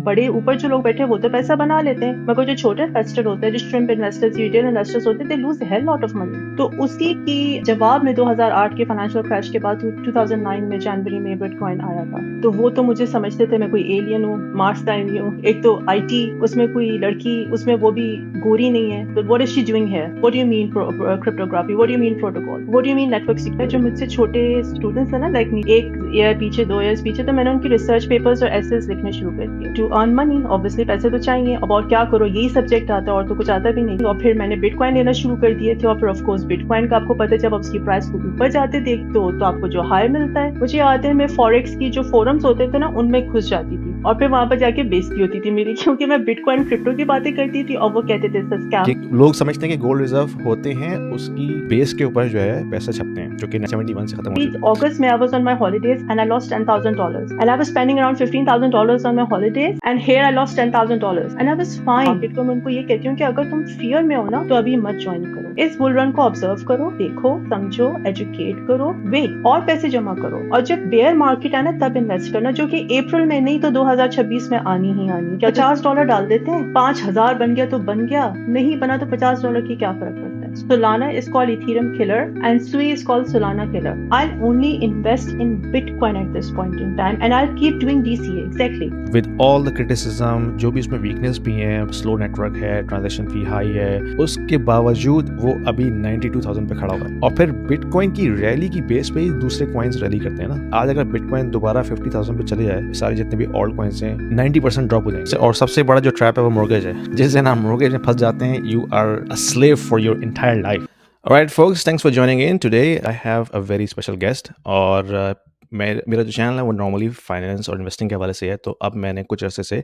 बड़े ऊपर जो लोग बैठे हैं वो तो पैसा बना लेते हैं, मगर जो छोटे इन्वेस्टर होते हैं, जो श्रिम्प इन्वेस्टर्स, रिटेल इन्वेस्टर्स होते हैं, they lose hell lot of money. तो उसी की जवाब में 2008 के फाइनेंशियल क्रैश के बाद 2009 में जनवरी में बिटकॉइन आया था। तो वो तो मुझे समझते थे मैं कोई एलियन हूँ, मार्स का एलियन हूँ। एक तो आईटी, उसमें कोई लड़की, उसमें वो भी गोरी नहीं है, तो what is she doing here, what do you mean cryptography, what do you mean protocol, what do you mean network security. जो मुझसे छोटे स्टूडेंट्स है ना, लाइक एक ईयर पीछे, 2 ईयर्स पीछे, तो मैंने उनकी रिसर्च पेपर्स और एसेस लिखने शुरू कर दिए टू अर्न मनी। ऑब्वियसली पैसे तो चाहिए, अब और क्या करो, यही सब्जेक्ट आता है और तो कुछ आता भी नहीं। और फिर मैंने बिटकॉइन लेना शुरू कर दिए थे, और फिर ऑफ कोर्स बिटकॉइन का आपको पता है, जब उसकी प्राइस को ऊपर जाते देखते हो तो आपको जो हाई मिलता है। मुझे याद है मैं फॉरेक्स की जो फोरम्स होते थे ना, उनमें घुस जाती थी और फिर वहां पर जाके बेइज्जती होती थी मेरी, क्योंकि मैं बिटकॉइन क्रिप्टो की बातें करती थी और वो कहते थे कि स्कैम। लोग समझते हैं कि गोल्ड रिजर्व होते हैं उसकी बेस के ऊपर जो है पैसे छपते हैं, जो कि 71 से खत्म हो चुका है। August, I was on my holidays and I lost $10,000. And I was spending around $15,000 on my holidays. And here I lost $10,000. And I was fine. Market को मैं उनको ये कहती हूँ कि अगर तुम फियर में हो ना, तो अभी मत ज्वाइन करो। इस बुल रन को ऑब्जर्व करो, देखो, समझो, एजुकेट करो, वेट और पैसे जमा करो। और जब बेयर मार्केट आए ना, तब इन्वेस्ट करना, जो कि अप्रैल में नहीं तो 2026 में आनी ही आनी। क्या $50 डाल देते हैं, 5,000 बन गया तो बन गया, नहीं बना तो $50 की क्या फर्क पड़ता है। Solana is called Ethereum killer and Sui is called Solana killer. I'll only invest in Bitcoin at this point in time and I'll keep doing DCA. Exactly. With all the criticism, जो भी उसमें weakness भी है, slow network है, transaction फी high है, उसके बावजूद वो अभी 92,000 पे खड़ा हुआ है। और फिर बिटकॉइन की रैली की बेस पे ही दूसरे कॉइन्स रैली करते हैं ना। आज अगर बिटकॉइन दोबारा 50,000 पे चले जाए, सारे जितने भी ऑल्ट कॉइन्स हैं 90% ड्रॉप हो जाएंगे। और सबसे बड़ा जो ट्रैप है वो मोर्गेज है। जिस दिन आप मोर्गेज में फंस जाते हैं, you are a slave for your entire life. Alright folks, thanks for joining in. Today I have a very special guest और मेरा जो चैनल है वो नॉर्मली फाइनेंस और इन्वेस्टिंग के हवाले से है, तो अब मैंने कुछ अरसे से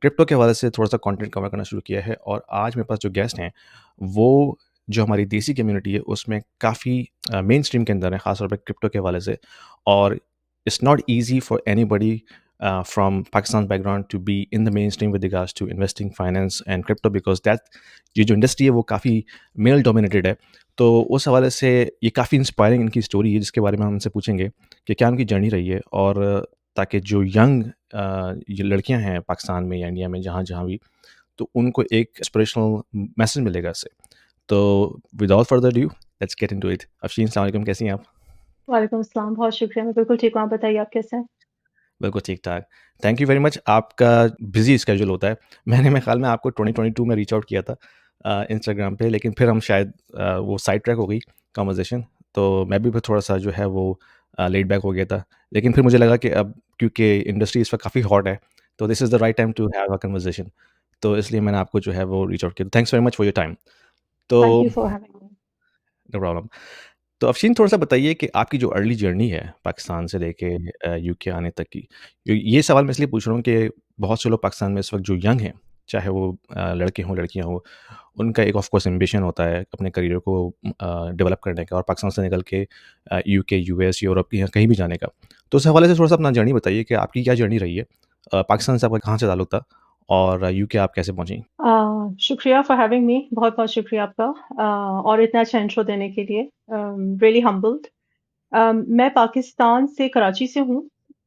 क्रिप्टो के हवाले से थोड़ा सा कंटेंट कवर करना शुरू किया है। और आज मेरे पास जो गेस्ट हैं वो जो हमारी देसी कम्युनिटी है उसमें काफ़ी मेन स्ट्रीम के अंदर है, ख़ासतौर पर क्रिप्टो के हवाले से। और it's not easy for anybody from Pakistan background to be in the mainstream with regards to investing finance and crypto, because that ये जो इंडस्ट्री है वो काफ़ी मेल डोमिनेटेड है। तो उस हवाले से ये काफ़ी इंस्पायरिंग इनकी स्टोरी है, जिसके बारे में हम उनसे पूछेंगे कि क्या उनकी जर्नी रही है, और ताकि जो यंग ये लड़कियां हैं पाकिस्तान में या इंडिया में जहाँ जहाँ भी, तो उनको एक इंस्पिरेशनल मैसेज मिलेगा इससे। तो without further due, let's get into it. Afsheen, अस्सलाम वालेकुम, कैसी हैं आप? वालेकुम अस्सलाम, बहुत शुक्रिया, मैं बिल्कुल ठीक हूँ। आप बताइए, आप कैसे हैं? बिल्कुल ठीक ठाक। Thank you very much. आपका बिजी स्केड्यूल होता है। मैंने मेरे ख्याल में आपको 2022 में रीच आउट किया था इंस्टाग्राम पे, लेकिन फिर हम शायद वो साइड ट्रैक हो गई कन्वर्सेशन। तो मैं भी फिर थोड़ा सा जो है वो लेट बैक हो गया था। लेकिन फिर मुझे लगा कि अब क्योंकि इंडस्ट्री इस वक्त काफ़ी हॉट है, तो this is the right time to have a conversation. तो इसलिए मैंने आपको जो है वो रीच आउट किया। Thanks very much for your time. तो thank you for having me. No problem. तो अफ़शीन, थोड़ा-सा बताइए कि आपकी जो अर्ली जर्नी है पाकिस्तान से लेके यूके आने तक की। ये सवाल मैं इसलिए पूछ रहा हूँ कि बहुत से लोग पाकिस्तान में इस वक़्त जो यंग हैं, चाहे वो लड़के हों, लड़कियाँ हों, उनका एक ऑफ़ कोर्स एम्बिशन होता है अपने करियर को डेवलप करने का और पाकिस्तान से निकल के यूके, यूएस, यूरोप या कहीं भी जाने का। तो उस हवाले से थोड़ा-सा अपना जर्नी बताइए कि आपकी क्या जर्नी रही है? पाकिस्तान से आपका कहाँ से ताल्लुक था और यूके आप कैसे पहुँची? शुक्रिया फॉर हैविंग मी, बहुत-बहुत शुक्रिया आपका, और इतना अच्छा इंट्रो देने के लिए। Really humbled. मैं पाकिस्तान से, कराची से हूँ,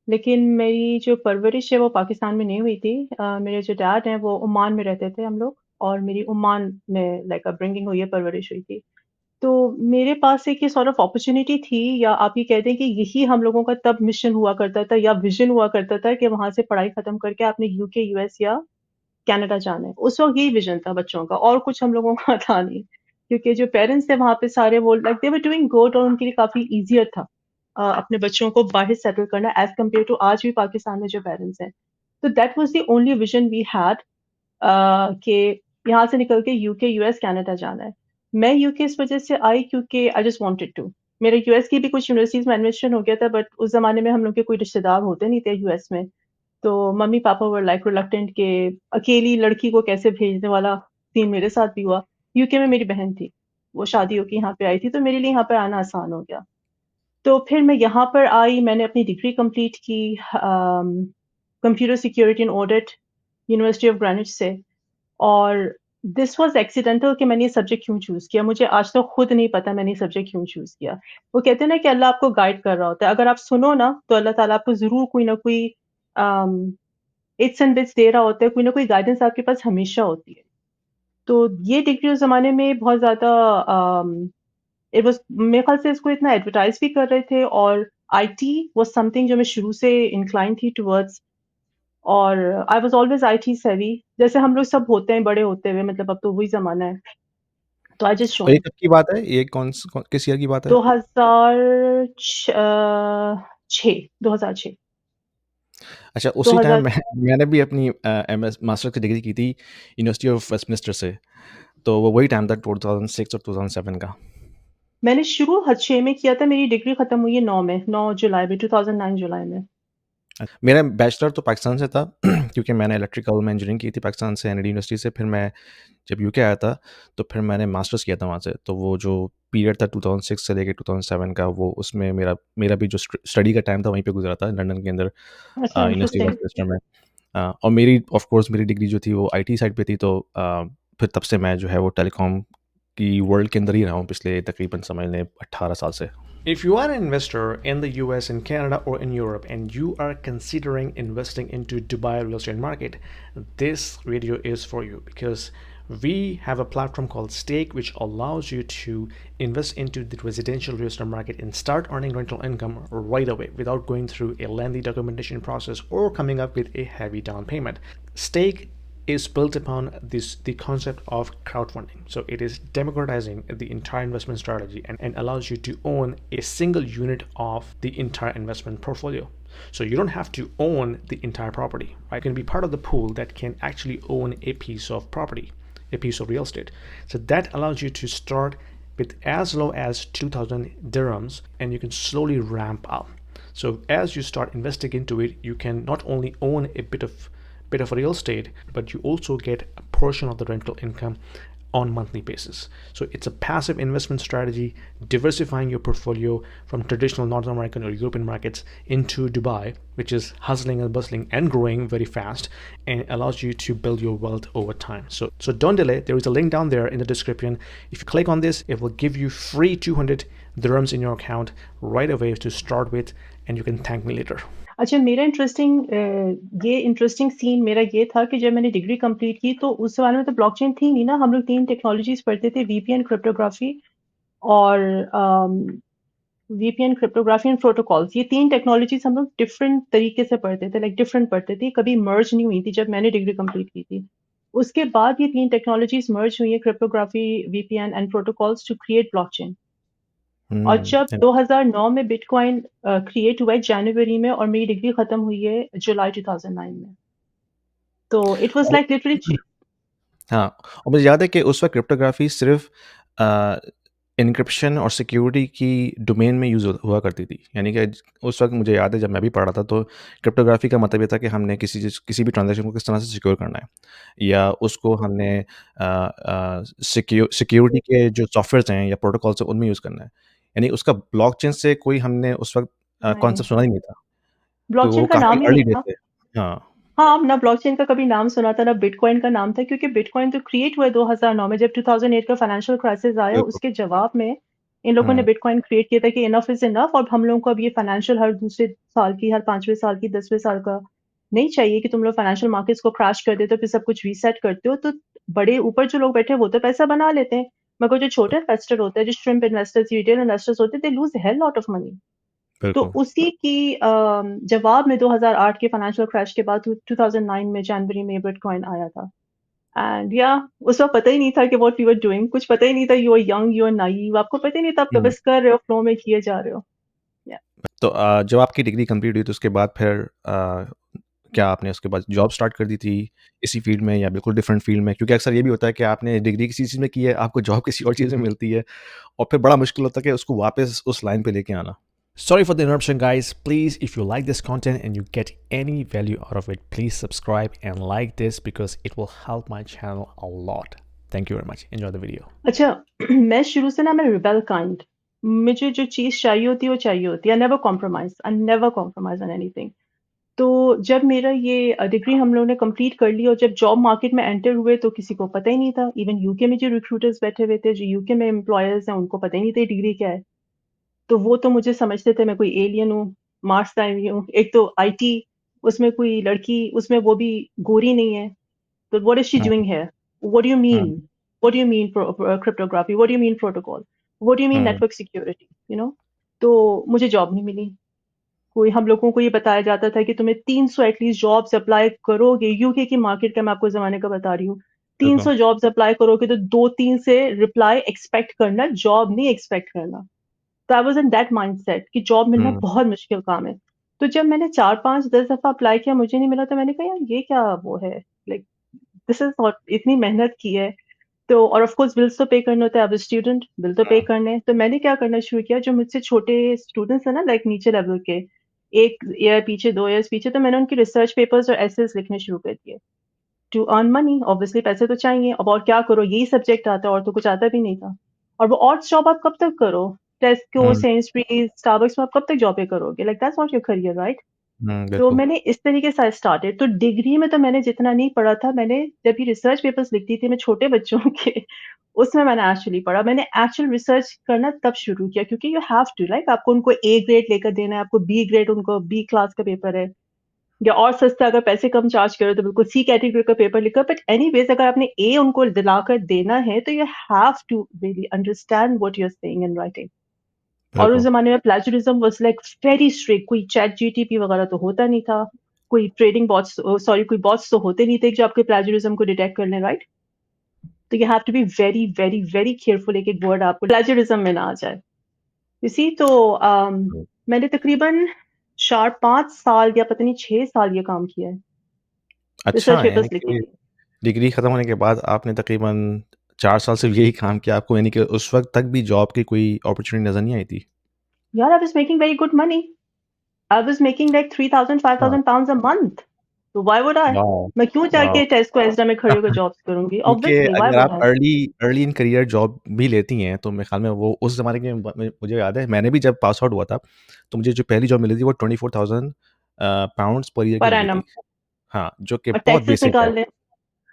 लेकिन मेरी जो परवरिश है वो पाकिस्तान में नहीं हुई थी। मेरे जो डैड हैं वो ओमान में रहते थे हम लोग, और मेरी ओमान में लाइक अपब्रिंगिंग हुई है, परवरिश हुई थी। तो मेरे पास एक ये सॉर्ट ऑफ अपॉर्च्युनिटी थी, या आप ये कह दें कि यही हम लोगों का तब मिशन हुआ करता था या विज़न हुआ करता था, कि वहाँ से पढ़ाई खत्म करके आपने यूके, यूएस या कनाडा जाना है। उस वक़्त यही विज़न था बच्चों का, और कुछ हम लोगों का था नहीं। क्योंकि जो पेरेंट्स थे वहाँ पे सारे, वो like they were doing good, और उनके लिए काफ़ी ईज़ियर था अपने बच्चों को बाहर सेटल करना एज़ कम्पेयर टू आज भी पाकिस्तान में जो पेरेंट्स हैं। तो that was the only vision we had, कि यहाँ से निकल के यूके, यूएस, कनाडा जाना है। मैं यूके इस वज़ह से आई क्योंकि आई जस्ट वांटेड टू। मेरा यूएस की भी कुछ यूनिवर्सिटीज़ में एडमिशन हो गया था, बट उस ज़माने में हम लोग के कोई रिश्तेदार होते नहीं थे यूएस में। तो मम्मी-पापा वर लाइक रिलक्टेंट कि अकेली लड़की को कैसे भेजने वाला सीन मेरे साथ भी हुआ। यूके में मेरी बहन थी, वो शादी होके यहाँ पे आई थी, तो मेरे लिए यहाँ पे आना आसान हो गया। तो फिर मैं यहाँ पर आई, मैंने अपनी डिग्री कंप्लीट की computer security and audit, university of Greenwich से। और दिस वाज़ एक्सीडेंटल कि मैंने ये सब्जेक्ट क्यों चूज़ किया। मुझे आज तक खुद नहीं पता मैंने ये सब्जेक्ट क्यों चूज़ किया। वो कहते हैं ना कि अल्लाह आपको गाइड कर रहा होता है। अगर आप सुनो ना, तो अल्लाह ताला आपको ज़रूर कोई ना कोई अम इट्स एंड बिट्स दे रहा होता है, कोई ना कोई गाइडेंस आपके पास हमेशा होती है। तो ये डिग्री उस ज़माने में बहुत ज़्यादा इट वाज़ मेरे ख़्याल से इसको इतना एडवर्टाइज़ भी कर रहे थे और आईटी वाज़ समथिंग जो मैं शुरू से इंक्लाइन थी टुवर्ड्स और आई वाज़ ऑलवेज़ आईटी सेवी जैसे हम लोग सब होते हैं बड़े होते हुए मतलब अब तो वही ज़माना है। तो आई जस्ट और ये जॉइन्ड कब की बात है? ये किस ईयर की बात है? 2006 2006 अच्छा, उसी टाइम 2000 मैंने भी अपनी एमएस मास्टर्स की डिग्री की थी यूनिवर्सिटी ऑफ वेस्टमिंस्टर से। तो वो वही टाइम था 2006 और 2007 का। मैंने शुरू 6 में किया था, मेरी डिग्री खत्म हुई है 9 में, 9 जुलाई में 2009 जुलाई में। मेरा बैचलर तो पाकिस्तान से था क्योंकि मैंने इलेक्ट्रिकल में इंजीनियरिंग की थी पाकिस्तान से एनडी यूनिवर्सिटी से। फिर मैं जब यूके आया था तो फिर मैंने मास्टर्स किया था वहाँ से। तो वो जो पीरियड था 2006 से लेके 2007 का, वो उसमें मेरा मेरा भी जो स्टडी का टाइम था वहीं पे गुजरा था लंदन के अंदर अच्छा यूनिवर्सिटी ऑफ इंटरेस्टिंग। वेस्टमिंस्टर में। और मेरी ऑफ कोर्स मेरी डिग्री जो थी वो आईटी साइड पे थी। तो फिर तब से मैं जो है वो टेलीकॉम की वर्ल्ड के अंदर ही रहा हूँ पिछले तकरीबन समझ लें 18 साल से। If you are an investor in the US, in Canada, or in Europe, and you are considering investing into Dubai real estate market, this video is for you because we have a platform called Stake, which allows you to invest into the residential real estate market and start earning rental income right away without going through a lengthy documentation process or coming up with a heavy down payment. Stake is built upon the concept of crowdfunding. So it is democratizing the entire investment strategy and allows you to own a single unit of the entire investment portfolio. So you don't have to own the entire property, right? You can be part of the pool that can actually own a piece of property, a piece of real estate. So that allows you to start with as low as 2,000 dirhams and you can slowly ramp up. So as you start investing into it, you can not only own a bit of real estate, but you also get a portion of the rental income on monthly basis. So it's a passive investment strategy, diversifying your portfolio from traditional North American or European markets into Dubai, which is hustling and bustling and growing very fast and allows you to build your wealth over time. So don't delay. There is a link down there in the description. If you click on this, it will give you free 200 dirhams in your account right away to start with, and you can thank me later. अच्छा मेरा ये interesting scene मेरा ये था कि जब मैंने degree complete की तो उस ज़माने में तो ब्लॉकचेन थी नहीं ना, हम लोग 3 टेक्नोलॉजीज़ पढ़ते थे वीपीएन, क्रिप्टोग्राफी और वीपीएन, क्रिप्टोग्राफी एंड प्रोटोकॉल्स। ये 3 टेक्नोलॉजीज़ हम लोग डिफरेंट तरीके से पढ़ते थे, लाइक डिफरेंट पढ़ते थे, कभी मर्ज नहीं हुई थी जब मैंने डिग्री कंप्लीट की थी। उसके बाद ये 3 टेक्नोलॉजीज़ मर्ज हुई है cryptography, VPN and protocols to create blockchain. और जब Hmm. 2009 में बिटकॉइन क्रिएट हुआ है जनवरी में और मेरी डिग्री खत्म हुई है जुलाई 2009 में। तो इट वाज़ लाइक लिटरली हाँ, और मुझे याद है कि उस वक़्त क्रिप्टोग्राफ़ी सिर्फ़ एन्क्रिप्शन और सिक्योरिटी की डोमेन में यूज़ हुआ करती थी। यानी कि उस वक़्त मुझे याद है जब मैं भी पढ़ रहा था तो क्रिप्टोग्राफ़ी का मतलब ये था कि हमने किसी भी ट्रांज़ैक्शन को किस तरह से सिक्योर करना है, या उसको हमने सिक्योरिटी के जो सॉफ्टवेयर्स हैं या प्रोटोकॉल्स हैं उनमें यूज़ करना है। यानी उसका ब्लॉकचेन से कोई हमने उस वक़्त नहीं, कॉन्सेप्ट सुना ही नहीं था। तो वो ब्लॉकचेन का काफ़ी नाम ही अर्ली नहीं डेज़ था। थे। हाँ, हाँ, ना ब्लॉकचेन का कभी नाम सुना था, ना बिटकॉइन का नाम था क्योंकि बिटकॉइन तो क्रिएट हुआ है 2009 में जब 2008 का फाइनेंशियल क्राइसिस आया, बिल्कुल। उसके जवाब में इन लोगों ने हुँ, बिटकॉइन क्रिएट किया था कि इनफ इज़ इनफ और हम लोगों को अब ये फाइनेंशियल हर दूसरे साल की, हर 5वें साल की, 10वें साल का नहीं चाहिए कि तुम लोग फाइनेंशियल मार्केट्स को क्रैश कर देते हो, फिर सब कुछ रीसेट करते हो, तो बड़े ऊपर जो लोग बैठे हैं वो तो पैसा बना लेते हैं, मगर जो छोटे इन्वेस्टर होते हैं, जो श्रिम्प इन्वेस्टर्स, रिटेल इन्वेस्टर्स होते हैं, they lose a hell lot of money. तो बिल्कुल। उसी की जवाब में 2008 के फाइनेंशियल क्रैश के बाद 2009 में जनवरी में बिटकॉइन आया था। एंड या उस वक़्त पता ही नहीं था कि व्हाट वी वर डूइंग, कुछ पता ही नहीं था, you are young, you are naive, आपको पता ही नहीं था, आप हुँ। बस कर रहे हो, फ्लो में किए जा रहे हो। या तो जब आपकी डिग्री कंप्लीट हुई तो उसके बाद फिर क्या आपने उसके बाद जॉब स्टार्ट कर दी थी इसी फील्ड में या बिल्कुल डिफरेंट फील्ड में? क्योंकि अक्सर ये भी होता है कि आपने डिग्री किसी चीज़ में की है, आपको जॉब किसी और चीज़ में मिलती है और फिर बड़ा मुश्किल होता है कि उसको वापस उस लाइन पे लेके आना। Sorry for the interruption, guys. Please, if you like this content and you get any value out of it, please subscribe and like this because it will help my channel a lot. Thank you very much. Enjoy the video. अच्छा मैं शुरू से ना मैं rebel kind, मुझे जो चीज़ चाहिए होती है वो चाहिए होती है। I never compromise on anything. तो जब मेरा ये डिग्री हम लोगों ने कंप्लीट कर ली और जब जॉब मार्केट में एंटर हुए तो किसी को पता ही नहीं था। इवन यूके में जो रिक्रूटर्स बैठे हुए थे, जो यूके में एम्प्लॉयर्स हैं, उनको पता ही नहीं था ये डिग्री क्या है। तो वो तो मुझे समझते थे मैं कोई एलियन हूँ, मार्स से आई हुई हूँ। एक तो आईटी उसमें कोई लड़की उसमें वो भी गोरी नहीं है, तो what is she hmm, doing here? What do you mean? Hmm, what do you mean cryptography? What do you mean protocol? What do you mean hmm, network security? तो मुझे जॉब नहीं मिली। कोई हम लोगों को ये बताया जाता था कि तुम्हें 300 एटलीस्ट जॉब्स अप्लाई करोगे, यूके की मार्केट का मैं आपको ज़माने का बता रही हूँ। बिल्कुल। 300 जॉब्स अप्लाई करोगे तो 2-3 से रिप्लाई एक्सपेक्ट करना, जॉब नहीं एक्सपेक्ट करना। तो I was in that mindset कि जॉब मिलना हुँ, बहुत मुश्किल काम है। तो जब मैंने 4, 5, 10 दफ़ा अप्लाई किया, मुझे नहीं मिला, तो मैंने कहा यार ये क्या वो है, लाइक दिस इज़ नॉट, इतनी मेहनत की है। तो और ऑफ कोर्स बिल्स तो पे करने होते हैं, एज़ अ स्टूडेंट बिल तो पे हुँ, करने हैं। तो मैंने क्या करना शुरू किया, जो मुझसे छोटे स्टूडेंट्स हैं ना, लाइक नीचे लेवल के, 1 ईयर पीछे, 2 ईयर्स पीछे, तो मैंने उनके रिसर्च पेपर्स और एसेस लिखने शुरू कर दिए। टू अर्न मनी, ऑब्वियसली पैसे तो चाहिए। अब और क्या करो, यही सब्जेक्ट आता है, और तो कुछ आता भी नहीं था। और वो ऑड्स जॉब आप कब तक करो? टेस्को, हुँ, सेंसबरीज, स्टारबक्स में आप कब तक जॉबें करोगे? Like that's not your career, right? हुँ, तो बिल्कुल। मैंने इस तरीके से स्टार्टेड। तो डिग्री में तो मैंने जितना नहीं पढ़ा था, मैंने जब ये रिसर्च पेपर्स लिखती थी मैं छोटे बच्चों के, उसमें मैंने एक्चुअली पढ़ा। मैंने एक्चुअल रिसर्च करना तब शुरू किया, क्योंकि यू हैव टू, लाइक आपको उनको ए ग्रेड लेकर देना है, आपको बी ग्रेड, उनको बी क्लास का पेपर है, या और सस्ता अगर पैसे कम चार्ज करो तो बिल्कुल सी कैटेगरी का पेपर लिखो। बट एनीवेज अगर आपने ए उनको दिलाकर देना है, तो you have to really understand what you are saying in writing. और उस बिल्कुल। ज़माने में plagiarism was like very strict. कोई चैट जीटीपी वगैरह तो होता नहीं था। कोई ट्रेडिंग बॉट्स, सॉरी, कोई बॉट्स तो होते नहीं थे जो आपके प्लेजरिज्म को डिटेक्ट कर लें, राइट? तो you have to be very, very, very careful, एक-एक वर्ड आपको प्लेजरिज्म में ना आ जाए। यू सी, तो मैंने तकरीबन 4-5 साल या पता नहीं 6 साल ये काम किया है। अच्छा, रिसर्च यानी पेपर्स लिखे कि थे। डिग्री खत्म होने के बाद आपने तकरीबन 4 साल सिर्फ़ यही काम किया, आपको यानी कि उस वक़्त तक भी जॉब की कोई अपॉर्च्युनिटी नज़र नहीं आई थी? यार, आई was making very good money. I was making like 3000 हाँ। 5000 पाउंड्स अ मंथ। तो व्हाई वुड आई? वाओ! मैं क्यों वाओ! जाके टेस्को एज़डा में खड़े होकर जॉब्स करूँगी? क्योंकि ऑब्वियसली, व्हाई अगर वुड आप I? Early early in career job भी लेती हैं, तो मेरे ख़्याल में वो उस ज़माने के मुझे याद है, मैंने भी जब पास आउट हुआ था, तो मुझे जो पहली जॉब मिली थी, वो 24,000 पाउंड्स पर ईयर की पर मिली एनम। थी। हाँ, जो कि और बहुत टैक्सेस बेसिक है। निकाल लें।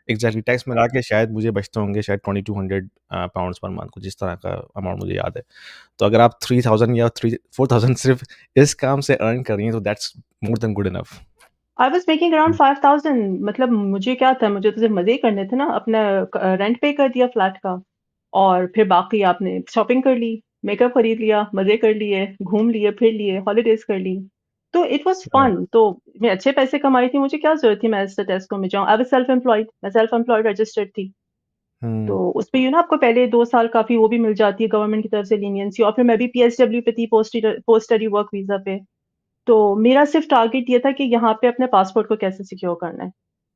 एग्ज़ैक्टली टैक्स मिला के शायद मुझे बचते होंगे शायद 2200 पाउंड्स पर मंथ, कुछ इस तरह का अमाउंट मुझे याद है। तो अगर आप 3000 या 3 4000 सिर्फ़ इस काम से अर्न कर रही हैं, तो that's more than good enough. I was making around um, 5000। मतलब मुझे क्या था, मुझे तो सिर्फ मज़े ही करने थे ना। अपना रेंट पे कर दिया फ्लैट का, और फिर बाकी आपने शॉपिंग कर ली, मेकअप खरीद लिया, मज़े कर लिए, घूम लिए, फिर लिए, हॉलिडेज़ कर ली। तो इट वाज़ राइट। फन। तो मैं अच्छे पैसे कमाई थी, मुझे क्या ज़रूरत थी मैं एज़ द टेस्को में जाऊँ। आई वाज़ सेल्फ एम्प्लॉयड, मैं सेल्फ एम्प्लॉयड रजिस्टर्ड थी। तो हुँ, उसपे आपको पहले 2 साल काफ़ी वो भी मिल जाती है गवर्नमेंट की तरफ से लीनियंसी, और फिर मैं भी पीएसडब्ल्यू पे थी, पोस्ट स्टडी वर्क वीज़ा पे। तो मेरा सिर्फ टारगेट ये था कि यहाँ पे अपने पासपोर्ट को कैसे सिक्योर करना है।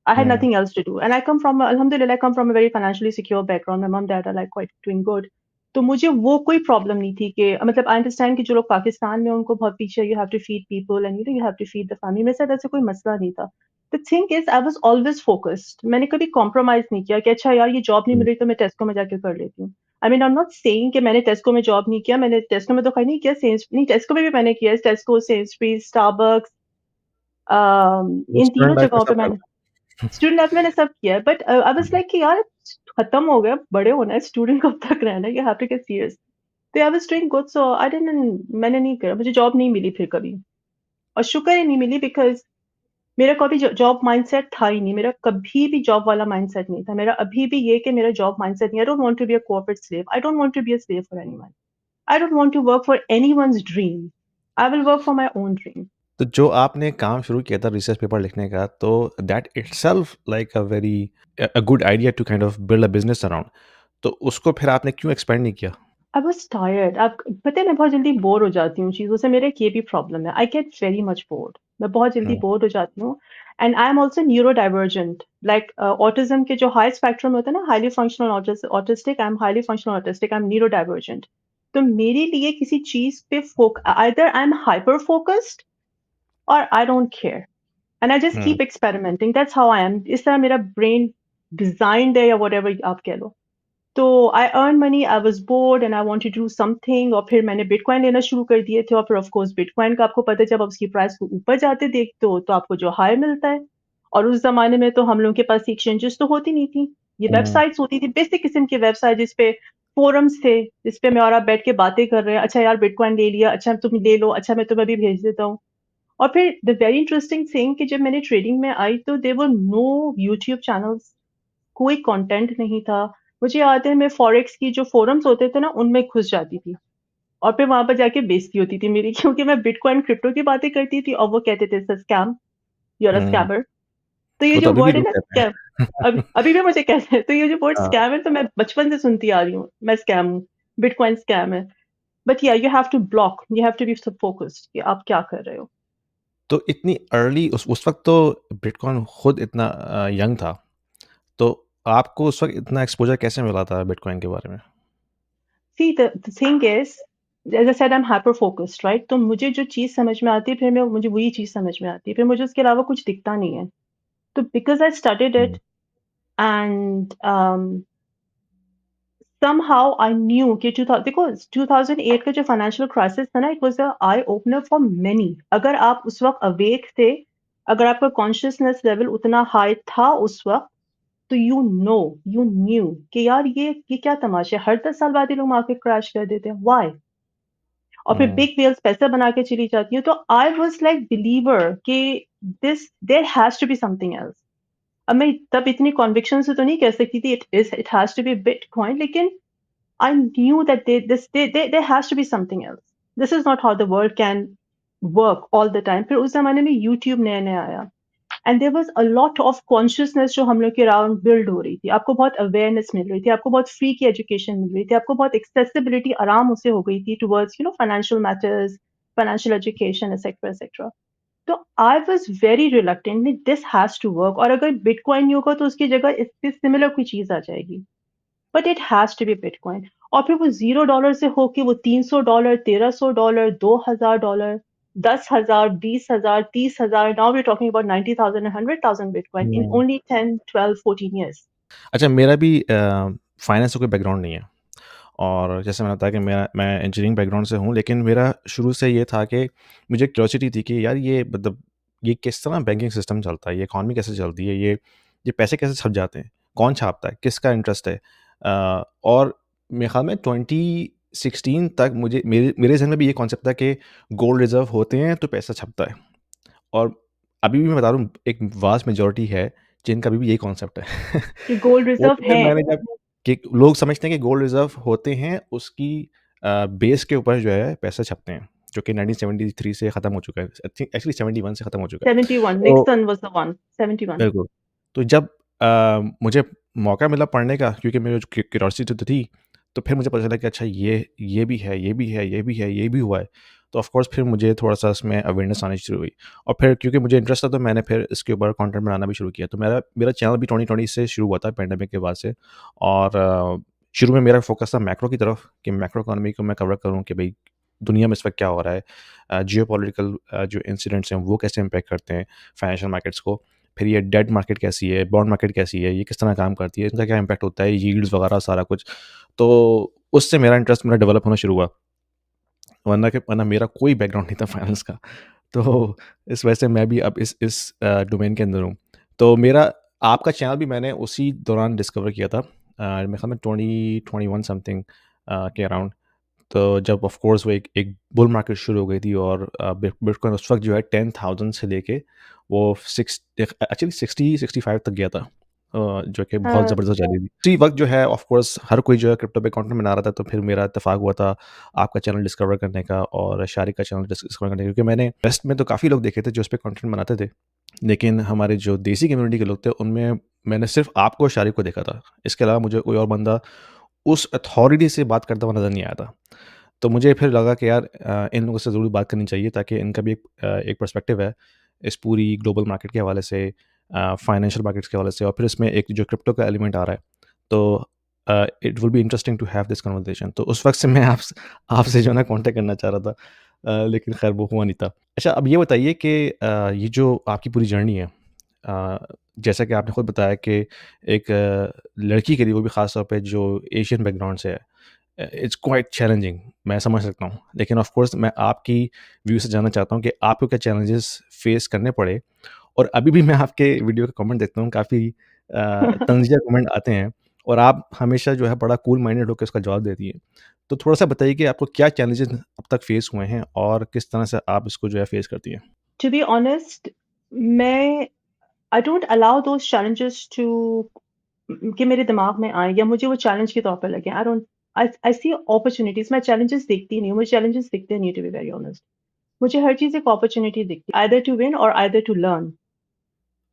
I had um, nothing else to do, and I come from, अल्हम्दुलिल्लाह, I come from a very financially secure background. My mom dad are like quite doing good. तो मुझे वो कोई प्रॉब्लम नहीं थी कि मतलब आई अंडरस्टैंड कि जो लोग पाकिस्तान में हैं, उनको बहुत पीछे, you have to feed people and you have to feed the family. मेरे साथ ऐसा कोई मसला नहीं था। The thing is I was always focused. मैंने कभी कॉम्प्रोमाइज़ नहीं किया कि अच्छा यार ये जॉब नहीं हुँ, मिल रही तो मैं टेस्को में जाके कर लेती हूँ। I mean, I am not saying कि मैंने टेस्को में जॉब नहीं किया। मैंने टेस्को में तो खैर नहीं किया, सेंस नहीं, टेस्को में भी मैंने किया है। टेस्को, सेंसबरीज, स्टारबक्स, वो इन तीनों स्टूडेंट लाइफ में जगहों पे सब मैंने, करते स्टूडेंट लाइफ में मैंने सब किया है। बट आई वाज़ हैं। लाइक कि यार खत्म हो गया, बड़े होना है, स्टूडेंट कब तक रहना है, you have to get serious. तो I was doing good, so I didn't, मैंने नहीं करा, मुझे जॉब नहीं मिली फिर कभी। और शुक्र है नहीं मिली, बिकॉज़ मेरा कभी जॉब माइंडसेट था ही नहीं। मेरा कभी भी जॉब वाला माइंडसेट नहीं था। मेरा अभी भी ये कि मेरा जॉब माइंडसेट नहीं है। I don't want to be a corporate slave. I don't want to be a slave for anyone. I don't want to work for anyone's dream. I will work for my own dream. तो जो आपने काम शुरू किया था research paper लिखने का, तो that itself like a good idea to kind of build a business around. तो उसको फिर आपने क्यों एक्सपेंड नहीं किया? I was tired. आप पता है, मैं बहुत जल्दी बोर हो जाती हूँ चीज़ों से। मेरा एक ये भी प्रॉब्लम है। I get very much bored. मैं बहुत जल्दी हुँ, बोर हो जाती हूँ। And I am also neurodivergent. Like autism के जो हाई स्पेक्ट्रम होता है ना, highly functional autistic, I am highly functional autistic, I am neurodivergent. तो मेरे लिए किसी चीज़ पे either I am hyper focused और I don't care, and I just um, keep experimenting. That's how I am. इस तरह मेरा ब्रेन डिज़ाइन्ड है, या व्हाटएवर आप कह लो। तो I earn money, I was bored and I wanted to do something, और फिर मैंने बिटकॉइन लेना शुरू कर दिए थे। और फिर ऑफ कोर्स बिटकॉइन का आपको पता है, जब आप उसकी प्राइस को ऊपर जाते देखते हो तो आपको जो हाई मिलता है। और उस ज़माने में तो हम लोगों के पास एक्सचेंजेस तो होती नहीं थी। ये हुँ, वेबसाइट्स होती थी, बेसिक किस्म की वेबसाइट, जिस पे फोरम्स थे, जिस पे मैं और आप बैठ के बातें कर रहे हैं। अच्छा यार बिटकॉइन ले लिया, अच्छा तुम ले लो, अच्छा मैं तुम्हें भी भेज देता हूँ। और फिर द वेरी इंटरेस्टिंग थिंग कि जब मैंने ट्रेडिंग में आई तो there were no YouTube channels, कोई कंटेंट नहीं था। मुझे याद है मैं फॉरेक्स की जो फोरम्स होते थे ना उनमें घुस जाती थी और फिर वहां पर जाके बेइज्जती होती थी मेरी क्योंकि मैं बिटकॉइन क्रिप्टो की बातें करती थी और वो कहते थे scam, you are a hmm, scammer. तो ये वो तो जो अभी भी वर्ड है लोग ना कहते स्कैम, अभी हैं। अभी भी मुझे कहते हैं, तो ये जो वर्ड हाँ, स्कैम है तो मैं बचपन से सुनती आ रही हूँ, मैं स्कैम हूँ, बिटकॉइन स्कैम है। But yeah you have to block, you have to be focused कि आप क्या कर रहे हो। तो इतनी अर्ली उस वक़्त तो बिटकॉइन खुद इतना यंग था, तो आपको उस वक़्त इतना एक्सपोज़र कैसे मिला था बिटकॉइन के बारे में? See the thing is, as I said I am hyper focused right, तो मुझे जो चीज समझ में आती है फिर मैं मुझे वही चीज समझ में आती है, फिर मुझे उसके अलावा कुछ दिखता नहीं है। तो because I studied hmm, it and somehow I knew कि 2000 देखो 2008 का जो फाइनेंशियल क्राइसिस था ना, it was a eye opener for many. अगर आप उस वक्त अवेक थे, अगर आपका कॉन्शियसनेस लेवल उतना हाई था उस वक्त, तो यू न्यू कि यार ये क्या तमाशा है, हर 10 साल बाद ये लोग मार्केट क्रैश कर देते हैं, व्हाई। और फिर हुँ, बिग वेल्स पैसा बना के चली जाती है। तो आई वाज लाइक बिलीवर कि this there has to be something else. अब मैं तब इतनी कॉन्विक्शन से तो नहीं कह सकती थी it has to be Bitcoin, लेकिन I knew that there has to be something else. This is not how the world can work all the time. फिर उस ज़माने में यूट्यूब नया-नया आया and there was a lot of consciousness जो हम लोग के अराउंड बिल्ड हो रही थी। आपको बहुत अवेयरनेस मिल रही थी, आपको बहुत फ्री की एजुकेशन मिल रही थी, आपको बहुत एक्सेसिबिलिटी आराम से हो गई थी towards financial matters, financial education etcetera etcetera. तो I was very reluctant this has to work, और अगर बिटकॉइन नहीं होगा तो उसकी जगह इससे सिमिलर कोई चीज़ आ जाएगी। But it has to be Bitcoin. और फिर वो $0 से होके वो $300, $1300, $2000, 10,000, 20,000, 30,000, now we're talking about 90,000 and 100,000 Bitcoin in hmm. only 10, 12, 14 years. अच्छा, मेरा भी फाइनेंस से कोई बैकग्राउंड नहीं है, और जैसे मैंने बताया कि मैं इंजीनियरिंग बैकग्राउंड से हूँ, लेकिन मेरा शुरू से ये था कि मुझे क्यूरियोसिटी थी कि यार ये मतलब ये किस तरह बैंकिंग सिस्टम चलता है, ये इकॉनमी कैसे चलती है, ये पैसे कैसे छप जाते हैं, कौन छापता है, किसका इंटरेस्ट है। और मेरे ख्याल में 2016 तक मुझे मेरे ज़हन में भी ये कॉन्सेप्ट था कि गोल्ड रिज़र्व होते हैं तो पैसा छपता है, और अभी भी मैं बता रहा हूँ एक वास्ट मेजॉरिटी है जिनका अभी भी यही कॉन्सेप्ट है। कि गोल्ड वो रिजर्व तो फिर है। मैंने जब कि लोग समझते हैं कि गोल्ड रिज़र्व होते हैं, उसकी बेस के ऊपर जो है पैसे छपते हैं, जो कि 1973 से ख़त्म हो चुका है। आई थिंक एक्चुअली 71 से ख़त्म हो चुका है। 71, तो Nixon was the one, 71. बिल्कुल। तो जब मुझे मौका मिला पढ़ने का, क्योंकि मेरी जो क्यूरियोसिटी तो थी, तो फिर मुझे पता चला कि अच्छा ये भी है, ये भी है, ये भी है, ये भी हुआ है। तो ऑफ़ कोर्स फिर मुझे थोड़ा-सा इसमें अवेयरनेस आनी शुरू हुई, और फिर क्योंकि मुझे इंटरेस्ट था तो मैंने फिर इसके ऊपर कंटेंट बनाना भी शुरू किया। तो मेरा मेरा चैनल भी 2020 से शुरू हुआ था, पैंडेमिक के बाद से। और शुरू में मेरा फ़ोकस था मैक्रो की तरफ, कि मैक्रो इकोनॉमी को मैं कवर करूँ कि भई दुनिया में इस वक़्त क्या हो रहा है। जियोपॉलिटिकल जो इंसिडेंट्स हैं वो कैसे इम्पैक्ट करते हैं फाइनेंशियल मार्केट्स को। फिर ये डेट मार्केट कैसी है, बॉन्ड मार्केट कैसी है, ये किस तरह काम करती है, इनका क्या इम्पैक्ट होता है, यील्ड्स वगैरह सारा कुछ। तो उससे मेरा इंटरेस्ट मेरा डेवलप होना शुरू हुआ, वरना मेरा कोई बैकग्राउंड नहीं था फाइनेंस का। तो इस वजह से मैं भी अब इस डोमेन के अंदर हूँ। तो मेरा आपका चैनल भी मैंने उसी दौरान डिस्कवर किया था, मेरे ख़्याल में 2021 समथिंग के अराउंड। तो जब ऑफ कोर्स वो एक बुल मार्केट शुरू हो गई थी, और बिटकॉइन उस वक़्त जो है 10,000 से लेके वो एक्चुअली 60-65 तक गया था, जो कि बहुत हाँ, ज़बरदस्त रैली थी। उसी वक़्त जो है ऑफ कोर्स हर कोई जो है क्रिप्टो पे कंटेंट बना रहा था, तो फिर मेरा इत्तेफ़ाक हुआ था आपका चैनल डिस्कवर करने का और शारिक का चैनल डिस्कवर करने का, क्योंकि मैंने वेस्ट में तो काफ़ी लोग देखे थे जो इस पे कंटेंट बनाते थे। लेकिन हमारे जो देसी कम्युनिटी के लोग थे, उनमें मैंने सिर्फ़ आपको और शारिक को देखा था। इसके अलावा मुझे कोई और बंदा उस अथॉरिटी से बात करता हुआ नज़र नहीं आया था। तो मुझे फिर लगा कि यार इन लोगों से ज़रूर बात करनी चाहिए, ताकि इनका भी एक पर्सपेक्टिव है इस पूरी ग्लोबल मार्केट के हवाले से, फाइनेंशियल मार्केट्स के हवाले से, और फिर इसमें एक जो क्रिप्टो का एलिमेंट आ रहा है। तो it will be interesting to have this conversation. तो उस वक़्त से मैं आपसे जो है ना कॉन्टैक्ट करना चाह रहा था, लेकिन ख़ैर वो हुआ नहीं था। अच्छा, अब ये बताइए कि ये जो आपकी पूरी जर्नी है, अ, जैसा कि आपने खुद बताया कि एक लड़की के लिए, वो भी ख़ास तौर पे जो एशियन बैकग्राउंड से है, इट्स क्वाइट चैलेंजिंग, मैं समझ सकता हूँ। लेकिन ऑफ़ कोर्स मैं आपकी व्यू से जानना चाहता हूँ कि आपको क्या चैलेंजेस फ़ेस करने पड़े? और अभी भी मैं आपके वीडियो के कमेंट देखता हूँ, काफ़ी तंज़िया कमेंट आते हैं, और आप हमेशा जो है बड़ा कूल माइंडेड होके उसका जवाब देती हैं। तो थोड़ा-सा बताइए कि आपको क्या चैलेंजेस अब तक फ़ेस हुए हैं, और किस तरह से आप इसको जो है फ़ेस करती हैं? टू बी ऑनेस्ट, मैं I don't allow those challenges to कि मेरे दिमाग में आए या मुझे वो चैलेंज के तौर पे लगे। आई सी अपॉर्च्युनिटीज़, मैं चैलेंजेस देखती नहीं हूँ, मुझे चैलेंजेस दिखते नहीं टू बी वेरी ऑनेस्ट। मुझे हर चीज़ एक अपॉर्च्युनिटी दिखती है, आइदर टू विन और आइदर टू लर्न,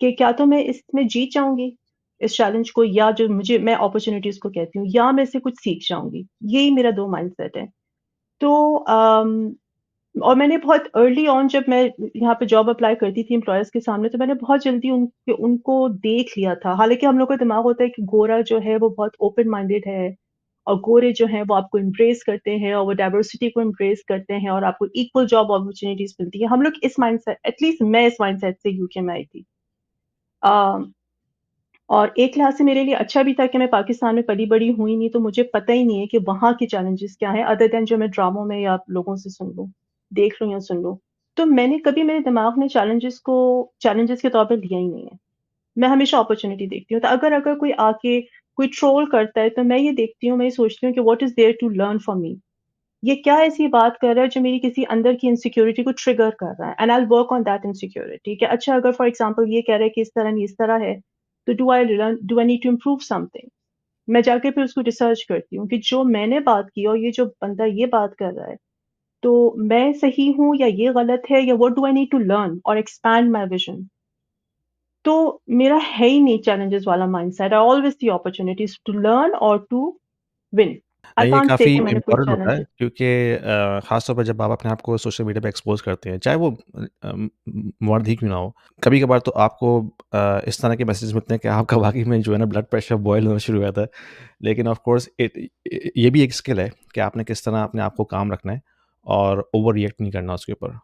कि क्या तो मैं इसमें जीत जाऊँगी, इस चैलेंज को, या जो मुझे मैं अपॉर्च्युनिटीज़ को कहती हूँ, या मैं इससे कुछ सीख जाऊँगी। यही मेरा 2 माइंडसेट है। तो और मैंने बहुत अर्ली ऑन, जब मैं यहाँ पे जॉब अप्लाई करती थी एम्प्लॉयर्स के सामने, तो मैंने बहुत जल्दी उनको देख लिया था। हालाँकि हम लोग का दिमाग होता है कि गोरा जो है वो बहुत ओपन माइंडेड है, और गोरे जो हैं वो आपको एम्ब्रेस करते हैं और वो डाइवर्सिटी को एम्ब्रेस करते हैं और आपको इक्वल जॉब अपॉर्च्युनिटीज़ मिलती है। हम लोग इस माइंडसेट, एटलीस्ट मैं इस माइंडसेट से यूके में आई थी। अ, और एक लिहाज से मेरे लिए अच्छा भी था कि मैं पाकिस्तान में पली-बड़ी हुई नहीं, तो मुझे पता ही नहीं है कि वहाँ के चैलेंजेस क्या हैं, अदर दैन जो मैं ड्रामों में या लोगों से सुन लूँ, देख लूँ या सुन लूँ। तो मैंने कभी मेरे दिमाग में चैलेंजेस के तौर पे लिया ही नहीं है। मैं हमेशा अपॉर्च्युनिटी देखती हूँ। तो अगर अगर कोई आके कोई ट्रोल करता है, तो मैं ये देखती हूँ, मैं ये सोचती हूँ कि what is there to learn from me? ये क्या ऐसी बात कर रहा है जो मेरी किसी अंदर की इनसिक्योरिटी को ट्रिगर कर रहा है, and I will work on that insecurity, कि अच्छा, अगर फॉर एग्जांपल ये कह रहा है कि इस तरह नहीं इस तरह है, तो do I need to improve something? मैं जाके फिर उसको रिसर्च करती हूँ कि जो मैंने बात की और ये जो बंदा ये बात कर रहा है, तो मैं सही हूँ या ये गलत है, या what do I need to learn और एक्सपैंड माय विजन? तो मेरा है ही नहीं चैलेंजेस वाला mindset. I always see opportunities to learn और टू विन। आई नहीं, ये कांट से काफ़ी कि मैंने कोई इम्पोर्टेंट होता है चैलेंज। क्योंकि ख़ास तौर पे जब आप अपने आप को सोशल मीडिया पे एक्सपोज़ करते हैं, चाहे वो मर्द ही क्यों ना हो। कभी-कभार तो आपको इस तरह के मैसेजेस मिलते हैं कि आपका वाक़ई में जो है ना ब्लड प्रेशर बॉयल होना शुरू हो जाता है। लेकिन ऑफ़ कोर्स ये भी एक स्किल है कि आपने किस तरह अपने आप को काम रखना है और ओवर रिएक्ट नहीं करना उसके ऊपर।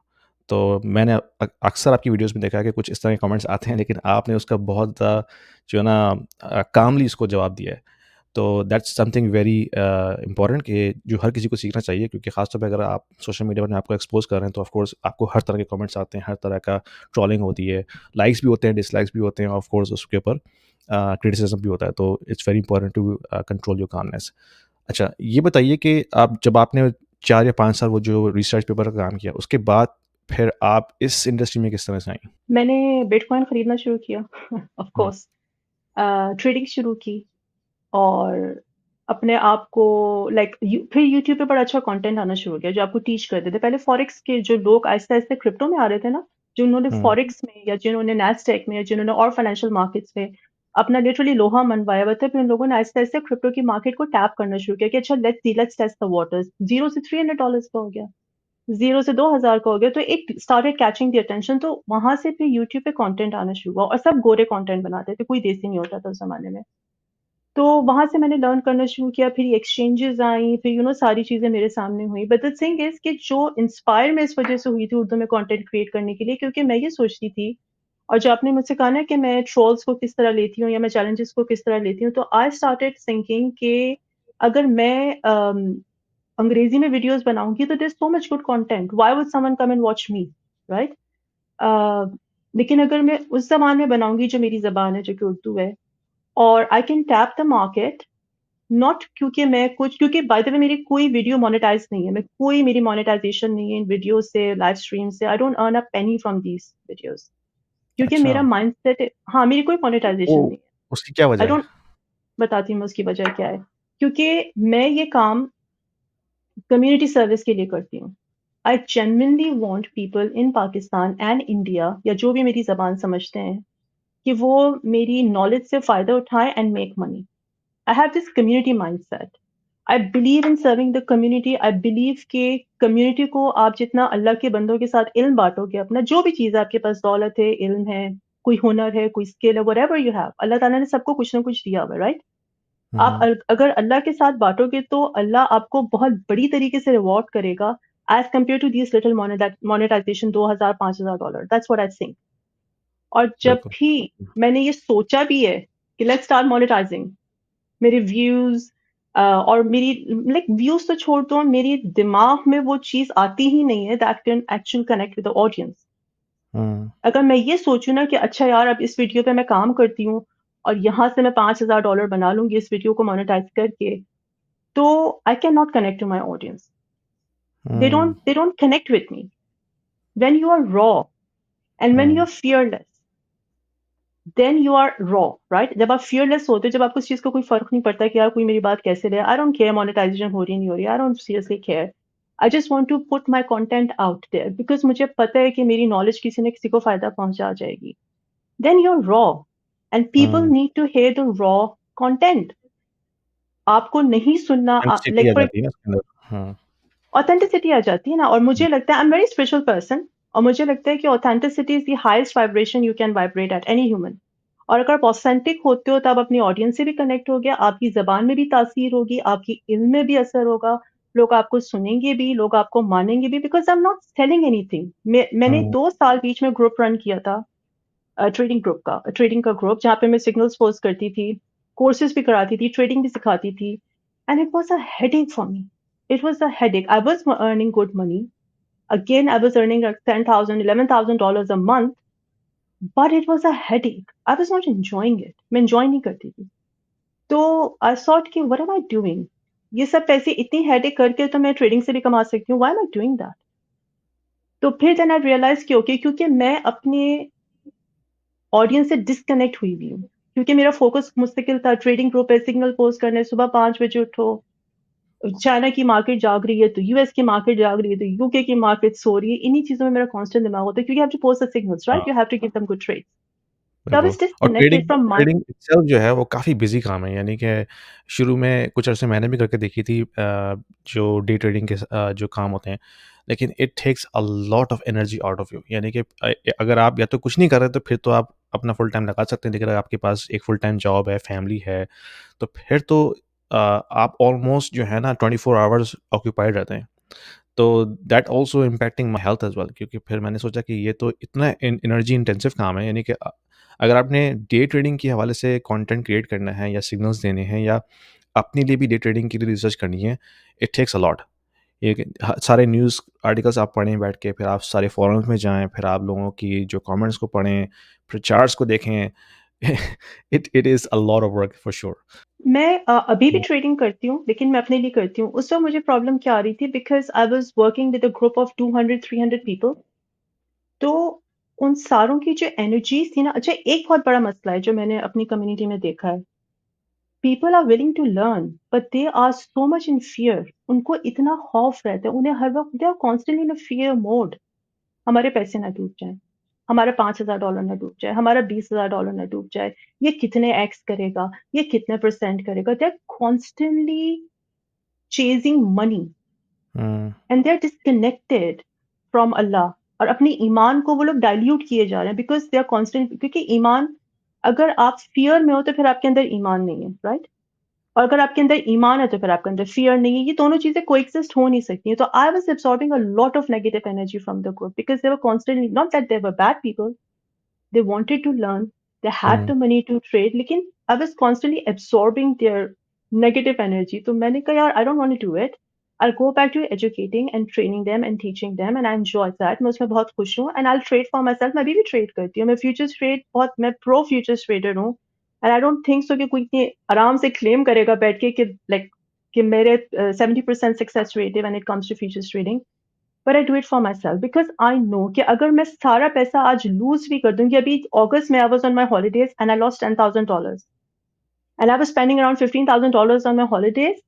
तो मैंने अक्सर आपकी वीडियोज़ में देखा है कि कुछ इस तरह के कमेंट्स आते हैं, लेकिन आपने उसका बहुत जो है ना कामली उसको जवाब दिया है। तो दैट्स समथिंग वेरी इंपॉर्टेंट कि जो हर किसी को सीखना चाहिए, क्योंकि खासतौर पे अगर आप सोशल मीडिया पर आपको एक्सपोज कर रहे हैं तो ऑफ कोर्स आपको हर तरह के कमेंट्स आते हैं, हर तरह का ट्रोलिंग होती है, लाइक्स भी होते हैं, डिसलाइक्स भी होते हैं, ऑफ कोर्स उसके ऊपर क्रिटिसिज्म भी होता है। तो it's very important to control your calmness. अच्छा, ये बताइए कि आप जब आपने 4 या 5 साल वो जो रिसर्च पेपर का काम किया, उसके बाद फिर आप इस इंडस्ट्री में किस तरह से आईं? मैंने बिटकॉइन खरीदना शुरू किया ऑफ हुँ, कोर्स, ट्रेडिंग शुरू की, और अपने आप को लाइक फिर यूट्यूब पे बड़ा अच्छा कंटेंट आना शुरू हो गया जो आपको टीच करते थे। पहले फॉरेक्स के जो लोग आहिस्ता-आहिस्ता क्रिप्टो में आ रहे थे ना, जो उन्होंने हुँ, फॉरेक्स में या जिन्होंने नैस्डैक में या जिन्होंने और फाइनेंशियल मार्केट्स में अपना लिटरली लोहा मनवाया हुआ था, फिर उन लोगों ने आहिस्ता-आहिस्ता क्रिप्टो की मार्केट को टैप करना शुरू किया कि अच्छा, लेट्स टेस्ट द वाटर्स। 0 से $300 का हो गया, 0 से 2000 का हो गया, तो एक स्टार्टेड कैचिंग द अटेंशन। तो वहाँ से फिर यूट्यूब पे कंटेंट आना शुरू हुआ, और सब गोरे कंटेंट बनाते थे, कोई देसी नहीं होता था उस ज़माने में। तो वहाँ से मैंने लर्न करना शुरू किया, फिर एक्सचेंजेज़ आई, फिर सारी चीज़ें मेरे सामने हुई। बट द थिंग इज़ कि जो इंस्पायर मैं इस वज़ह से हुई थी उर्दू में कंटेंट क्रिएट करने के लिए, क्योंकि मैं ये सोचती थी, और जो आपने मुझसे कहा ना कि मैं ट्रोल्स को किस तरह लेती हूँ या मैं चैलेंजेस को किस तरह लेती हूँ, तो आई स्टार्टेड थिंकिंग कि अगर मैं अंग्रेज़ी में वीडियोज़ बनाऊँगी, तो there is so much good content, why would someone come and watch me, right? Uh, लेकिन अगर मैं उस ज़बान में बनाऊँगी जो मेरी ज़बान है, जो कि उर्दू है, और I can tap the market, not क्योंकि बाय द वे मेरी कोई वीडियो मोनेटाइज़ नहीं है। कोई मेरी मोनेटाइज़ेशन नहीं है इन वीडियो से, लाइव स्ट्रीम से। I don't earn a Penney from these videos, क्योंकि अच्छा, मेरा माइंडसेट है। हाँ, मेरी कोई मोनेटाइज़ेशन वो नहीं है। उसकी क्या आई वजह है? डोंट बताती हूँ मैं उसकी वजह क्या है। क्योंकि मैं ये काम कम्युनिटी सर्विस के लिए करती हूँ। I genuinely want people in Pakistan and India, या जो भी मेरी ज़बान समझते हैं, कि वो मेरी नॉलेज से फ़ायदा उठाएँ and make money. I have this community mindset. I believe in serving the community. I believe कि कम्युनिटी को आप जितना अल्लाह के बंदों के साथ इल्म बाँटोगे, अपना जो भी चीज़ है, आपके पास दौलत है, इल्म है, कोई हुनर है, कोई स्किल है, व्हाटएवर यू हैव, अल्लाह ताला ने सबको कुछ ना कुछ दिया हुआ है, राइट? हुँ, आप हुँ, अगर अल्लाह के साथ बाँटोगे, तो अल्लाह आपको बहुत बड़ी तरीके से रिवॉर्ड करेगा, as compare to these little monetization $2000 $5000, that's what I think. और जब बिल्कुल। भी मैंने ये सोचा भी है कि लेट्स स्टार्ट मोनेटाइजिंग, मेरे व्यूज़ और मेरी लाइक व्यूज़ तो छोड़ दो, मेरे दिमाग में वो चीज़ आती ही नहीं है that can actually connect with the audience. Um, अगर मैं ये सोचूँ ना कि अच्छा यार, अब इस वीडियो पे मैं काम करती हूँ और यहाँ से मैं $5000 बना लूँगी इस वीडियो को मोनेटाइज़ करके, तो I can not connect to my audience. Hmm, they don't connect with me. When you are raw, and when you hmm, are fearless, then you are raw, right? जब आप फियरलेस होते हो, जब आपको इस चीज़ का कोई फ़र्क नहीं पड़ता कि यार कोई मेरी बात कैसे ले, आई डोंट केयर मोनेटाइज़ेशन हो रही है, नहीं हो रही है, I don't seriously care. I just want to put my content out there because मुझे पता है कि मेरी नॉलेज किसी न किसी को फ़ायदा पहुँचा जाएगी। Then you are raw and people hmm, need to hear the raw content. आपको नहीं सुनना ऑथेंटिसिटी लाइक आ फॉर जाती है ना उसके अंदर। हाँ, ऑथेंटिसिटी आ जाती है ना, और हुँ, मुझे लगता है I am very spiritual person, और मुझे लगता है कि authenticity is the highest vibration you can vibrate at any human. और अगर आप ऑथेंटिक होते हो तब अपनी ऑडियंस से भी कनेक्ट हो गया, आपकी जबान में भी तासीर होगी, आपकी इल्म में भी असर होगा, लोग आपको सुनेंगे भी, लोग आपको मानेंगे भी, because I am not selling anything. मैंने हुँ, 2 साल बीच में ग्रुप रन किया था, ट्रेडिंग का ग्रुप जहाँ पे मैं सिग्नल्स पोस्ट करती थी, कोर्सेज भी कराती थी, ट्रेडिंग भी सिखाती थी, and it was a headache for me. It was a headache. I was earning good money, again I was earning like 10,000, $11,000 a month, but it was a headache. I was not enjoying it. मैं enjoy नहीं करती थी। तो I thought कि what am I doing? ये सब पैसे इतनी हेडेक करके तो मैं ट्रेडिंग से भी कमा सकती हूँ, why am I doing that? तो फिर then I realized कि ओके, क्योंकि मैं अपने ऑडियंस से डिस्कनेक्ट हुई हुई हूँ, क्योंकि मेरा फोकस मुस्तकिल था ट्रेडिंग ग्रुप पे सिग्नल पोस्ट करने, सुबह 5 बजे उठो, चाइना की मार्केट जाग रही है तो यूएस की मार्केट जाग रही है तो यूके की मार्केट सो रही है, इन्हीं चीजों में मेरा कांस्टेंट दिमाग होता है, क्योंकि you have to post the signals, हाँ, right? You have to give them good trades. So I बिल्कुल। was और disconnected trading from my trading itself जो है वो काफ़ी बिज़ी काम है, यानी कि शुरू में कुछ अरसे मैंने भी करके देखी थी, जो डे ट्रेडिंग के जो काम होते हैं, लेकिन it takes a lot of energy out of you, यानी कि अगर आप या तो कुछ नहीं कर रहे तो फिर तो आप अपना फुल टाइम लगा सकते हैं, लेकिन अगर आपके पास एक फुल टाइम जॉब है, फैमिली है, तो फिर तो आप ऑलमोस्ट जो है ना 24 आवर्स ऑक्यूपाइड रहते हैं। तो that also impacting my health as well, क्योंकि फिर मैंने सोचा कि ये तो इतना एनर्जी इंटेंसिव काम है, यानी कि अगर आपने डे ट्रेडिंग के हवाले से कंटेंट क्रिएट करना है या सिग्नल्स देने हैं या अपने लिए भी डे ट्रेडिंग के लिए रिसर्च करनी है, इट टेक्स अ लॉट। ये सारे न्यूज़ आर्टिकल्स आप पढ़ें बैठ के, फिर आप सारे फोरम्स में जाएं, फिर आप लोगों की जो कमेंट्स को पढ़ें, फिर चार्ट्स को देखें। It is a lot of work for sure. मैं अभी भी ट्रेडिंग करती हूँ, लेकिन मैं अपने लिए करती हूँ। उस वक़्त मुझे प्रॉब्लम क्या आ रही थी, because I was working with a group of 200-300 people. तो उन सारों की जो एनर्जीज़ थी ना, अच्छा, एक बहुत बड़ा मसला है जो मैंने अपनी कम्युनिटी में देखा है। People are willing to learn but they are so much in fear. उनको इतना खौफ रहता है, उन्हें हर वक़्त they are constantly in a fear mode. हमारे पैसे ना डूब जाएँ, हमारा $5,000 ना डूब जाए, हमारा $20,000 ना डूब जाए, ये कितने एक्स करेगा, ये कितने परसेंट करेगा। They are constantly chasing money um, and they are disconnected from Allah, और अपने ईमान को वो लोग डाइल्यूट किए जा रहे हैं, बिकॉज़ दे आर कॉन्स्टेंट, क्योंकि ईमान, अगर आप फ़ियर में हो तो फिर आपके अंदर ईमान नहीं है, राइट? और अगर आपके अंदर ईमान है तो फिर आपके अंदर फ़ियर नहीं है। ये दोनों चीज़ें कोएग्ज़िस्ट हो नहीं सकती हैं। तो I was absorbing a lot of negative energy from the group because they were constantly, not that they were bad people, they wanted to learn, they had hmm, the money to trade, लेकिन I was constantly absorbing their negative energy. तो मैंने कहा यार I don't want to do it. I'll go back to educating and training them and teaching them and I enjoy that. मैं उसमें बहुत खुश हूँ and I'll trade for myself. मैं अभी भी ट्रेड करती हूँ, मैं फ्यूचर्स ट्रेड, बहुत मैं प्रो फ्यूचर्स ट्रेडर हूँ, and I don't think so कि कोई इतनी आराम से क्लेम करेगा बैठ के कि like कि मेरे 70% सक्सेस रेट है when it comes to futures trading. But I do it for my self because I know कि अगर मैं सारा पैसा आज लूज भी कर दूंगी, अभी अगस्त में I was on my holidays and I lost $10,000 and I was spending around $15,000 on my holidays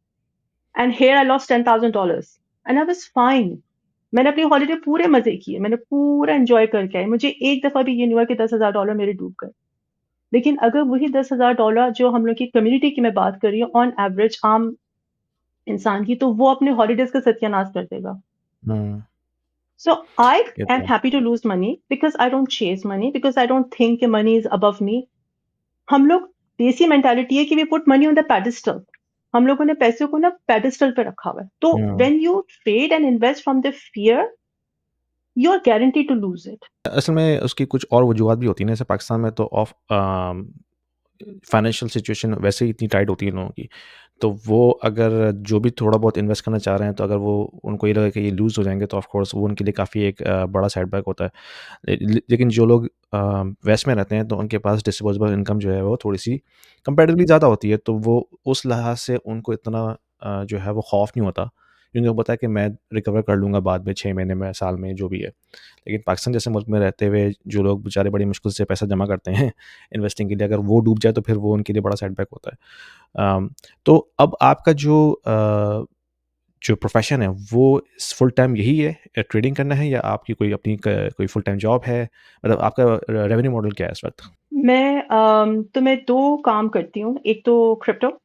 and here I lost $10,000 and I was fine. मैंने अपनी हॉलीडे पूरे मजे किए, मैंने पूरा एंजॉय करके आई, मुझे एक दफा भी ये नहीं हुआ कि $10,000 मेरे डूब गए। लेकिन अगर वही $10,000 जो हम लोग की कम्युनिटी की मैं बात कर रही हूँ ऑन एवरेज आम इंसान की, तो वो अपने हॉलीडेज का सत्यानाश कर देगा। हुँ, So I ये am तो है। happy to lose money because I don't chase money, because I don't think कि money is above me. हम लोग देसी मेंटालिटी है कि we put money on the pedestal. हम लोगों ने पैसों को ना पेडिस्टल पे रखा हुआ है। तो हुँ। when you trade and invest from the fear, you are guaranteed to lose it. असल में उसकी कुछ और वजूहत भी होती हैं, जैसे पाकिस्तान में तो फाइनेंशियल सिचुएशन वैसे ही इतनी टाइट होती है लोगों की, तो वो अगर जो भी थोड़ा बहुत इन्वेस्ट करना चाह रहे हैं, तो अगर वो उनको ये लगे कि ये लूज़ हो जाएँगे, तो ऑफ़ कोर्स वो उनके लिए काफ़ी एक बड़ा सेटबैक होता है। लेकिन जो लोग वेस्ट में रहते हैं, तो उनके पास डिस्पोजेबल इनकम जो है वो थोड़ी-सी कंपैरेटिवली ज़्यादा होती है, तो वो उस लिहाज से उनको इतना जो है वो खौफ नहीं होता क्योंकि वो पता है कि मैं रिकवर कर लूँगा बाद में 6 महीने में, साल में, जो भी है। लेकिन पाकिस्तान जैसे मुल्क में रहते हुए जो लोग बेचारे बड़ी मुश्किल से पैसा जमा करते हैं इन्वेस्टिंग के लिए, अगर वो डूब जाए तो फिर वो उनके लिए बड़ा सेटबैक होता है। तो अब आपका जो प्रोफ़ेशन है वो फुल टाइम यही है, ट्रेडिंग करना है, या आपकी कोई अपनी कोई फुल टाइम जॉब है? मतलब आपका रेवेन्यू मॉडल क्या है इस वक़्त? मैं 2 काम करती हूँ। एक तो crypto, hmm,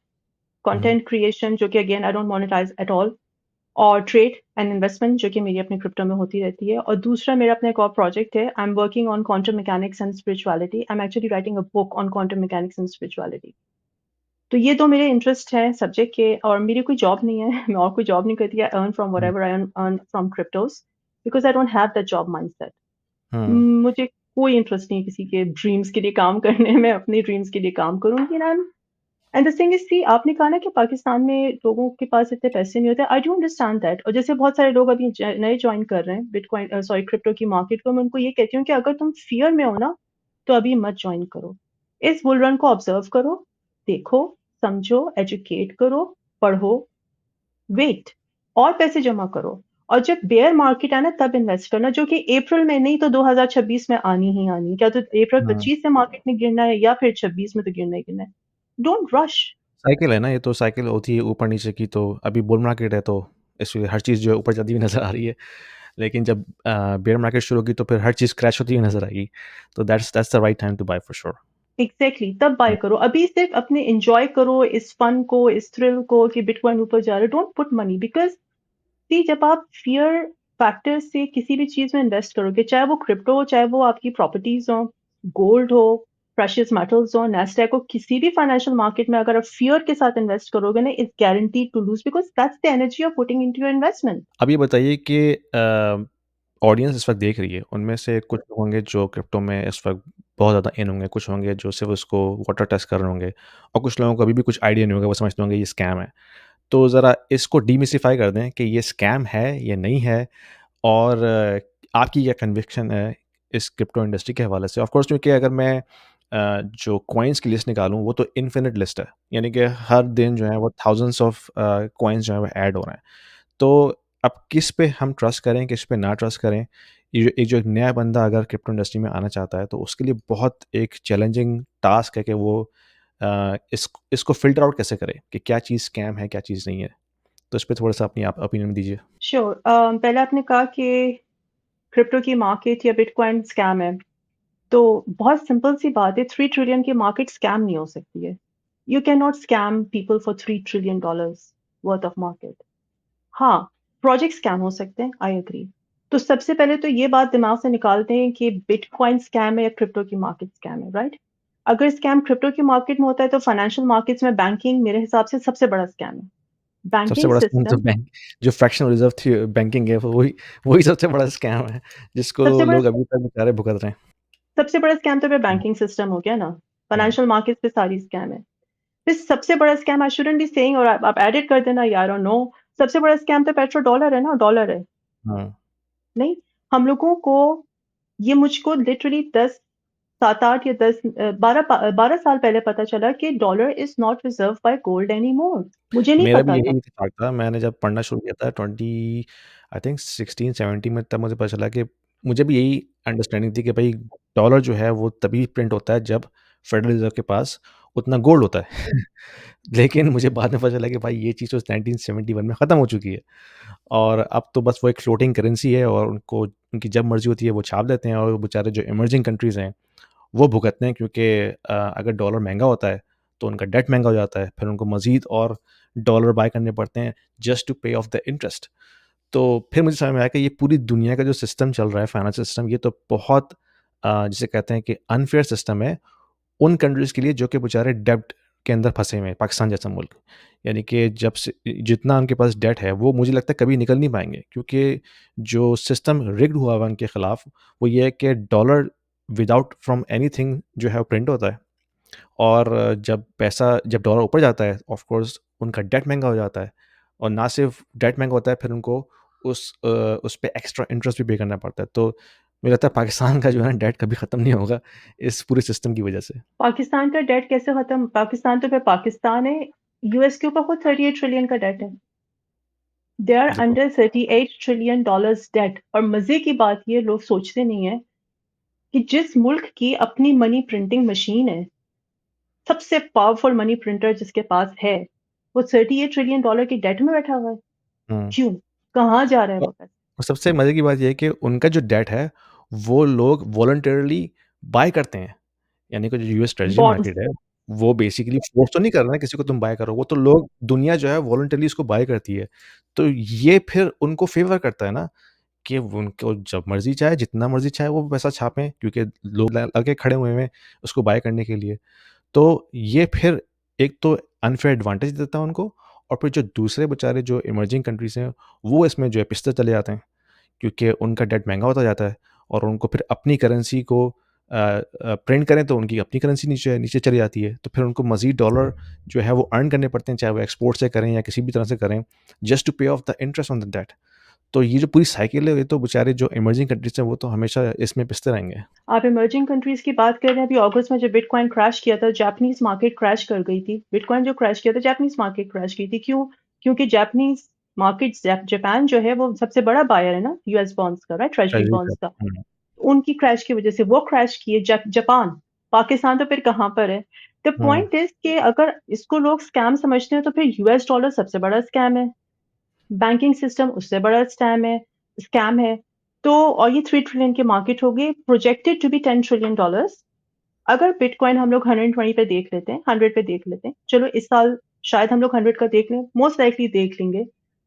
hmm. Content creation जो कि again I don't monetize at all और ट्रेड एंड इन्वेस्टमेंट जो कि मेरी अपनी क्रिप्टो में होती रहती है और दूसरा मेरा अपना एक और प्रोजेक्ट है। I am working on quantum mechanics and spirituality. I am actually writing a book on quantum mechanics and spirituality. तो ये 2 मेरे इंटरेस्ट हैं सब्जेक्ट के और मेरी कोई जॉब नहीं है। मैं और कोई जॉब नहीं करती। I earn from um, whatever I earn from cryptos because I don't have that job mindset. Um, मुझे कोई इंटरेस्ट नहीं है किसी के ड्रीम्स के लिए काम करने में, अपनी ड्रीम्स के लिए काम करूँगी and I am and the thing is see आपने कहा ना कि पाकिस्तान में लोगों के पास इतने पैसे नहीं होते, आई डू अंडरस्टैंड दैट और जैसे बहुत सारे लोग अभी नए जॉइन कर रहे हैं बिटकॉइन सॉरी क्रिप्टो की मार्केट को, मैं उनको ये कहती हूँ कि अगर तुम फ़ियर में हो ना, तो अभी मत जॉइन करो। इस बुल रन को ऑब्ज़र्व करो, देखो, समझो, एजुकेट करो, पढ़ो, वेट और पैसे जमा करो और जब बेयर मार्केट आए ना तब इन्वेस्ट करना, जो कि अप्रैल में नहीं तो 2026 में आनी ही आनी है। क्या तो अप्रैल हुँ। 25 से मार्केट में गिरना है या फिर 26 में तो गिरना ही गिरना है। Don't rush. साइकिल है ना, ये तो साइकिल होती है ऊपर-नीचे की, तो अभी बुल मार्केट है तो इसलिए हर चीज़ जो है ऊपर जाती हुई नज़र आ रही है। लेकिन जब बेयर मार्केट शुरू होगी तो फिर हर चीज़ क्रैश होती हुई नज़र आएगी। तो that's the right time to buy for sure. Exactly तब बाय हुँ, करो। अभी सिर्फ़ अपने एन्जॉय करो इस फन को, इस थ्रिल को कि बिटकॉइन ऊपर जा रहा है। डोंट पुट मनी बिकॉज़ सी जब आप फ़ियर फैक्टर से किसी भी चीज़ में इन्वेस्ट करोगे, चाहे वो क्रिप्टो हो, चाहे वो आपकी प्रॉपर्टीज़ हों, गोल्ड हो, प्रेशियस मेटल्स हो, नैस्डैक हो, किसी भी फाइनेंशियल मार्केट में अगर आप फ़ियर के साथ इन्वेस्ट करोगे ना, it's guaranteed to lose because that's the energy of putting into your investment. अब ये बताइए कि ऑडियंस इस वक़्त देख रही है, उनमें से कुछ लोग होंगे जो क्रिप्टो में इस वक़्त बहुत ज़्यादा इन होंगे, कुछ होंगे जो सिर्फ़ उसको वाटर टेस्ट कर रहे होंगे, और कुछ लोगों को अभी भी कुछ आइडिया नहीं होगा, वो समझते होंगे ये स्कैम है। तो ज़रा इसको डीमिस्टिफ़ाई कर दें कि ये स्कैम है या नहीं है, और आपकी क्या कन्विक्शन है इस क्रिप्टो इंडस्ट्री के हवाले से? ऑफ़ कोर्स, क्योंकि अगर मैं जो कॉइन्स की लिस्ट निकालूँ वो तो इनफ़िनिट लिस्ट है। यानी कि हर दिन जो है वो थाउज़ेंड्स ऑफ कॉइन्स जो है वो ऐड हो रहे हैं। तो अब किस पे हम ट्रस्ट करें, किस पे ना ट्रस्ट करें? ये जो एक नया बंदा अगर क्रिप्टो इंडस्ट्री में आना चाहता है तो उसके लिए बहुत एक चैलेंजिंग टास्क है कि वो इसको फ़िल्टर आउट कैसे करे कि क्या चीज़ स्कैम है, क्या चीज़ नहीं है? तो इस पे थोड़ा-सा अपनी आप ओपिनियन दीजिए। श्योर पहले आपने कहा कि क्रिप्टो की मार्केट या बिटकॉइन स्कैम है। तो बहुत सिंपल सी बात है 3 ट्रिलियन की मार्केट स्कैम नहीं हो सकती है। You can not scam people for 3 trillion dollars worth of market. हाँ, प्रोजेक्ट स्कैम हो सकते हैं, आई एग्री। तो सबसे पहले तो ये बात दिमाग से निकालते हैं कि बिटकॉइन स्कैम है या क्रिप्टो की मार्केट स्कैम है, राइट? अगर स्कैम क्रिप्टो की मार्केट में होता है तो फाइनेंशियल मार्केट्स में बैंकिंग मेरे हिसाब से सबसे बड़ा स्कैम है। सबसे बैंकिंग बड़ा स्कैम तो सिस्टम बैंक जो फ्रैक्शनल रिज़र्व थी बैंकिंग है, वही वही सबसे बड़ा स्कैम है, जिसको सबसे बड़ा लोग अभी तक बेचारे भुगत रहे हैं। सबसे बड़ा स्कैम तो फिर हुँ, बैंकिंग सिस्टम हो गया ना। हुँ, फाइनेंशियल मार्केट्स पे सारी स्कैम है। फिर सबसे बड़ा scam I shouldn't be saying और आप एडिट कर देना या आई डोंट नो। सबसे बड़ा स्कैम तो पेट्रो डॉलर है ना, डॉलर है। हाँ। नहीं, हम लोगों को ये मुझको लिटरली 10 7-8 या 12 साल पहले पता चला कि dollar is not reserved by gold anymore. मुझे नहीं मेरा भी पता था। यही इत्तेफ़ाक था, मैंने जब पढ़ना शुरू किया था 20 आई थिंक 16-17 में, तब मुझे पता चला कि मुझे भी यही अंडरस्टैंडिंग थी कि भई डॉलर जो है वो तभी प्रिंट होता है जब फेडरल रिज़र्व के पास उतना गोल्ड होता है। लेकिन मुझे बाद में पता चला कि भाई ये चीज़ तो 1971 में ख़त्म हो चुकी है, और अब तो बस वो एक फ्लोटिंग करेंसी है और उनको उनकी जब मर्ज़ी होती है वो छाप देते हैं, और बेचारे जो इमर्जिंग कंट्रीज़ हैं वो भुगतते हैं, क्योंकि अगर डॉलर महँगा होता है, तो उनका डेट महँगा हो जाता है, फिर उनको मज़ीद और डॉलर बाय करने पड़ते हैं just to pay off the interest. तो फिर मुझे समझ में आया कि ये पूरी दुनिया का जो सिस्टम चल रहा है, फाइनेंशियल सिस्टम, ये तो बहुत जिसे कहते हैं कि अनफ़ेयर सिस्टम है उन कंट्रीज़ के लिए जो कि बेचारे डेब्ट के अंदर फँसे हुए हैं, पाकिस्तान जैसा मुल्क। यानी कि जब से जितना उनके पास डेट है, वो मुझे लगता है कभी निकल नहीं पाएँगे, क्योंकि जो सिस्टम रिग्ड हुआ हुआ है उनके खिलाफ, वो ये है कि डॉलर विदाउट फ्रॉम एनीथिंग जो है वो प्रिंट होता है, और जब डॉलर ऊपर जाता है, ऑफ कोर्स उनका डेट महँगा हो जाता है, और ना सिर्फ डेट महँगा होता है, फिर उनको उस पे एक्स्ट्रा इंटरेस्ट भी पे करना पड़ता है। तो मुझे लगता है पाकिस्तान का जो है ना डेट कभी ख़त्म नहीं होगा इस पूरे सिस्टम की वजह से। पाकिस्तान का डेट कैसे खत्म? पाकिस्तान तो फिर पाकिस्तान है। यूएस के ऊपर खुद 38 ट्रिलियन का डेट है। दे आर देखो। Under $38 trillion debt. और मजे की बात ये लोग सोचते नहीं है कि जिस मुल्क की अपनी मनी प्रिंटिंग मशीन है, सबसे पावरफुल मनी प्रिंटर जिसके पास है, वो $38 ट्रिलियन की डेट में बैठा हुआ है। हम्म। क्यों? कहाँ जा रहा है वो पैसा? और सबसे मज़े की बात ये है कि उनका जो डेट है वो लोग वॉलंटरली बाय करते हैं। यानी कि जो यूएस ट्रेजरी बॉन्ड्स। मार्केट है, वो बेसिकली फोर्स तो नहीं कर रहा है किसी को तुम बाय करो, वो तो लोग दुनिया जो है वॉलंटरली इसको बाय करती है। तो ये फिर उनको फ़ेवर करता है ना कि उनको जब मर्ज़ी चाहे, जितना मर्ज़ी चाहे वो पैसा छापें क्योंकि लोग लगे खड़े हुए हैं उसको बाय करने के लिए। तो ये फिर एक तो अनफ़ेयर एडवांटेज देता है उनको, और फिर जो दूसरे बेचारे जो इमर्जिंग कंट्रीज़ हैं, वो इसमें जो है पिसते चले जाते हैं। क्योंकि उनका डेट महँगा होता जाता है और उनको फिर अपनी करेंसी को प्रिंट करें तो उनकी अपनी करेंसी नीचे नीचे चली जाती है। तो फिर उनको मज़ीद डॉलर जो है वो अर्न करने पड़ते हैं, चाहे वो एक्सपोर्ट से करें या किसी भी तरह से करें, just to pay off the interest on the debt. तो ये जो पूरी साइकिल है, ये तो बेचारे जो इमर्जिंग कंट्रीज़ हैं, वो तो हमेशा इसमें पिसते रहेंगे। आप इमर्जिंग कंट्रीज की बात कर रहे हैं। अभी अगस्त में जब बिटकॉइन क्रैश किया था, जापानीज मार्केट क्रैश कर गई थी। बिटकॉइन जो क्रैश किया था, जापानीज मार्केट क्रैश की थी। क्यों? क्योंकि जापानीज मार्केट, जापान जो है वो सबसे बड़ा बायर है ना यूएस बॉन्ड्स का, राइट, ट्रेजरी ट्रेजरी का। बॉन्ड्स का। उनकी क्रैश की वजह से वो क्रैश किए। जापान, पाकिस्तान तो फिर कहाँ पर है? द हुँ, पॉइंट इज कि अगर इसको लोग स्कैम समझते हैं तो फिर यूएस डॉलर सबसे बड़ा स्कैम है, बैंकिंग सिस्टम उससे बड़ा स्कैम है। तो और ये 3 ट्रिलियन की मार्केट होगी, प्रोजेक्टेड टू बी $10 ट्रिलियन। अगर बिटकॉइन हम लोग 120 पे देख लेते हैं, 100 पे देख लेते हैं, चलो इस साल शायद हम लोग 100 का देख लें, मोस्ट लाइकली देख लेंगे।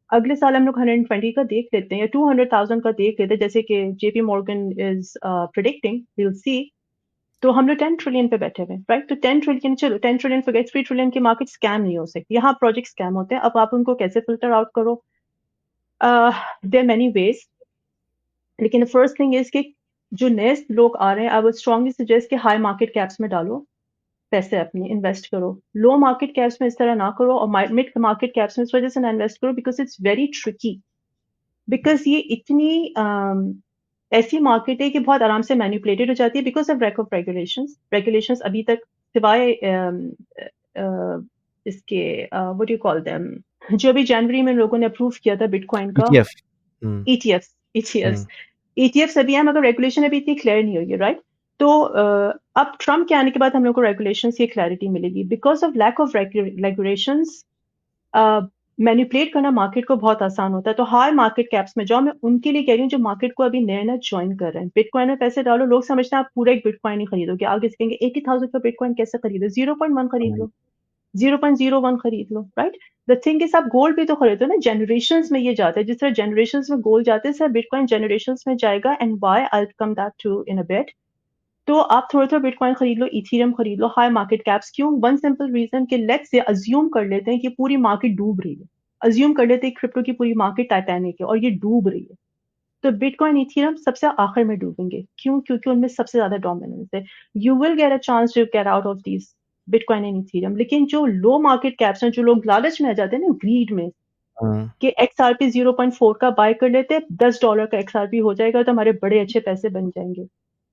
अगले साल हम लोग 120 का देख लेते हैं या 200,000 का देख लेते हैं, जैसे कि JP Morgan is predicting, will see. तो हम लोग 10 ट्रिलियन पे बैठे हुए, राइट? तो 10 ट्रिलियन, चलो 10 ट्रिलियन पे गए, 3 ट्रिलियन की मार्केट स्कैम नहीं हो सकती। यहाँ प्रोजेक्ट स्कैम होते हैं। अब आप उनको कैसे फिल्टर आउट करो? देयर मेनी वेज, लेकिन फर्स्ट थिंग इज कि जो नए लोग आ रहे हैं, आई वुड स्ट्रांगली सजेस्ट कि हाई मार्केट कैप्स में डालो पैसे, अपने इन्वेस्ट करो। लो मार्केट कैप्स में इस तरह ना करो, और मिड मार्केट कैप्स में इस वजह से ना इन्वेस्ट करो because it's very tricky. Because ये इतनी ऐसी मार्केट है कि बहुत आराम से मैनिपुलेटेड हो जाती है because of lack of regulations अभी तक, सिवाय इसके what do you call them, जो अभी जनवरी में लोगों ने अप्रूव किया था बिटकॉइन का, ईटीएफ। हुँ, ईटीएफ्स। ईटीएफ्स हुँ, ईटीएफ्स अभी है, मगर रेगुलेशन अभी इतनी क्लियर नहीं हुई है, राइट? तो अब ट्रम्प के आने के बाद हम लोग को रेगुलेशंस की क्लैरिटी मिलेगी। Because of lack of regulations manipulate करना मार्केट को बहुत आसान होता है। तो हाई मार्केट कैप्स में जाओ। मैं उनके लिए कह रही हूँ जो मार्केट को अभी नया नया ज्वाइन कर रहे हैं। बिटकॉइन में पैसे डालो। लोग समझते हैं आप पूरा एक बिटकॉइन ही खरीदोगे, आगे से कहेंगे 80,000 का बिटकॉइन कैसे खरीदो? 0.1 खरीद हुँ, लो, 0.01 खरीद लो, राइट? द थिंग इज आप गोल्ड भी तो खरीदो ना। जनरेशंस में ये जाता है, जिस तरह जनरेशंस में गोल्ड जाते हैं, सर बिटकॉइन जनरेशंस में जाएगा। And why, I come that to in a bit. तो आप थोड़ा थोड़ा बिटकॉइन खरीद लो, इथीरियम खरीद लो, हाई मार्केट कैप्स। क्यों? वन सिंपल रीजन कि लेट्स से अज्यूम कर लेते हैं कि पूरी मार्केट डूब रही है। अज्यूम कर लेते हैं क्रिप्टो की पूरी मार्केट टाइटैनिक है और ये डूब रही है। तो बिटकॉइन इथेरियम सबसे आखिर में डूबेंगे। क्यों? क्योंकि उनमें सबसे ज्यादा डोमिनेंस है। You will get a chance to get out of this Bitcoin and Ethereum. लेकिन जो लो मार्केट कैप्स हैं, जो लोग लालच में आ जाते हैं ना, ग्रीड में, हुँ, कि एक्सआरपी 0.4 का बाय कर लेते हैं, $10 का एक्सआरपी हो जाएगा तो हमारे बड़े अच्छे पैसे बन जाएंगे।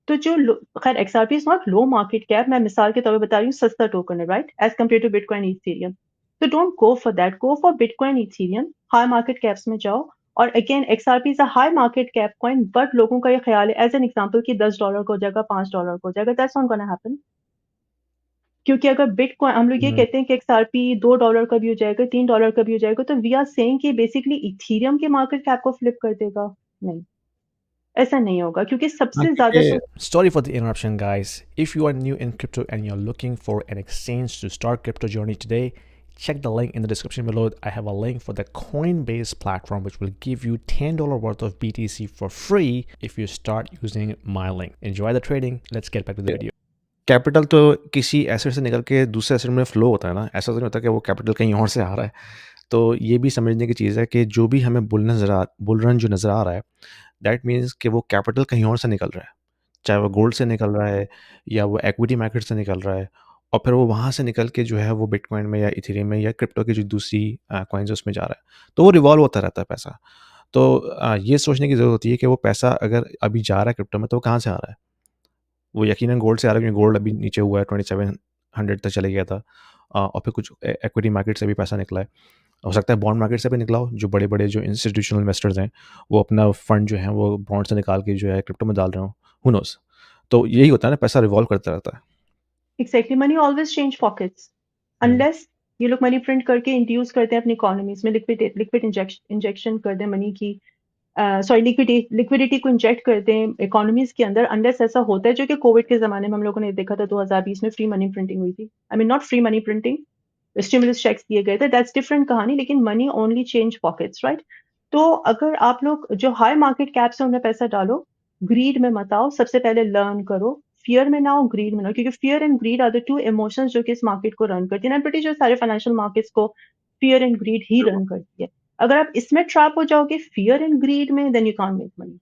तो जो खैर XRP is not low market cap, मैं मिसाल के तौर पर बता रही हूँ, सस्ता टोकन है, right, as compare to Bitcoin Ethereum. तो don't go for that, go for Bitcoin Ethereum. High market caps में जाओ। और again XRP is a high market cap coin, but लोगों का ये ख्याल है एज एन एग्जाम्पल कि $10 का हो जाएगा, $5 का हो जाएगा। That's not gonna happen. क्योंकि अगर बिटकॉइन, हम लोग ये हुँ। कहते हैं कि एक्सआरपी $2 का भी हो जाएगा, $3 का भी हो जाएगा, तो वी आर सेइंग कि बेसिकली इथेरियम के मार्केट कैप को फ्लिप कर देगा। नहीं, ऐसा नहीं होगा, क्योंकि हाँ, सबसे ज्यादा क्योंकि तो sorry for the interruption, guys. If you are new in crypto and you're looking for an exchange to start crypto journey today, check the link in the description below. I have a link for the Coinbase platform, which will give you $10 worth of BTC for free if you start using my link. Enjoy the trading. Let's get back to the video. Capital तो किसी asset से निकल के दूसरे asset में flow होता है ना, ऐसा तो नहीं होता कि वो कैपिटल कहीं और से आ रहा है। तो ये भी समझने की चीज़ है कि जो भी हमें बुल रन जो नज़र आ रहा है, दैट मीन्स कि वो कैपिटल कहीं और से निकल रहा है। चाहे वो गोल्ड से निकल रहा है या वो इक्विटी मार्केट से निकल रहा है, और फिर वो वहाँ से निकल के जो है वो बिटकॉइन में या इथेरियम में या क्रिप्टो की जो दूसरी कॉइन्स है उसमें जा रहा है। तो वो रिवॉल्व होता रहता है पैसा। तो ये सोचने की ज़रूरत होती है कि वो पैसा अगर अभी जा रहा है क्रिप्टो में, तो वो कहाँ से आ रहा है? वो यकीनन गोल्ड से आ रहा है, क्योंकि गोल्ड अभी नीचे हुआ है, 2700 तक चले गया था। और फिर कुछ इक्विटी मार्केट से भी पैसा निकला है। हो सकता है बॉन्ड मार्केट से भी निकला हो, जो बड़े-बड़े जो इंस्टीट्यूशनल इन्वेस्टर्स हैं, वो अपना फंड जो है वो बॉन्ड से निकाल के जो है क्रिप्टो में डाल रहे हों, हू नोज़? तो यही होता है ना, पैसा रिवॉल्व करता रहता है। Exactly, money always change pockets um, unless ये लोग मनी प्रिंट करके इंड्यूस करते हैं अपनी इकोनॉमीज में, लिक्विड लिक्विड इंजेक्शन कर दें मनी की, सॉरी लिक्विडिटी को इंजेक्ट करते हैं इकोनॉमीज के अंदर। अनलेस ऐसा होता है, जो कि कोविड के जमाने में हम लोगों ने देखा था, 2020 में फ्री मनी प्रिंटिंग हुई थी। I mean not free money printing, stimulus checks दिए गए थे, दैट्स डिफरेंट कहानी, लेकिन money only change pockets, right? तो अगर आप लोग जो हाई मार्केट कैप से उनमें पैसा डालो, ग्रीड में मत आओ, सबसे पहले लर्न करो, फियर में ना आओ, ग्रीड में ना आओ, क्योंकि fear and greed are the two emotions जो कि इस मार्केट को रन करती है। आई एम प्रीटी श्योर सारे फाइनेंशियल मार्केट्स को फियर एंड ग्रीड ही रन करती है। अगर आप इसमें ट्रैप हो जाओगे, फियर एंड ग्रीड में, then you can't make money.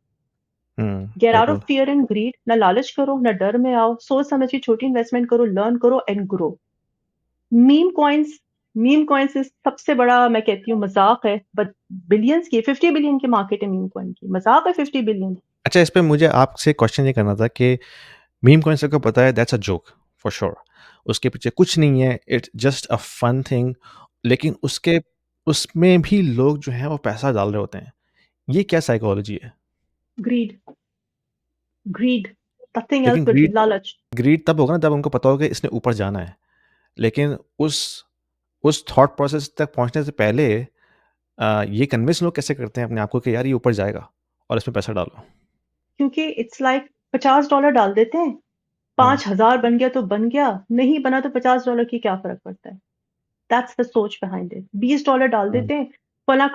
Hmm, get out of बिल्कुल। फियर एंड ग्रीड, ना लालच करो, ना डर में आओ, सोच समझ के छोटी इन्वेस्टमेंट करो, लर्न करो and grow. Meme coins meme coins इस सबसे बड़ा, मैं कहती हूँ, मजाक है, बट बिलियंस की 50 बिलियन की मार्केट है मीम कॉइन की, मजाक है 50 बिलियन। अच्छा, इस पे मुझे आपसे क्वेश्चन ये करना था कि मीम कॉइन सबको पता है, that's a joke for sure. उसके पीछे कुछ नहीं है, it's just a fun thing, लेकिन उसके उसमें भी लोग जो हैं वो पैसा डाल रहे होते हैं। ये क्या साइकोलॉजी है? ग्रीड, ग्रीड, नथिंग एल्स लेकिन बट ग्रीड लालच। ग्रीड तब होगा ना जब उनको पता होगा कि इसने ऊपर जाना है। लेकिन उस थॉट प्रोसेस तक पहुँचने से पहले ये कन्विंस लोग कैसे करते हैं अपने आप को कि यार ये ऊपर जाएगा और इसमें पैसा डालो? क्योंकि इट्स लाइक $50 डाल देते हैं, हुँ, 5,000 बन गया तो बन गया, नहीं बना तो $50 की क्या फर्क पड़ता है। दैट्स द सोच बिहाइंड इट। $20 डाल हुँ, देते हैं, फला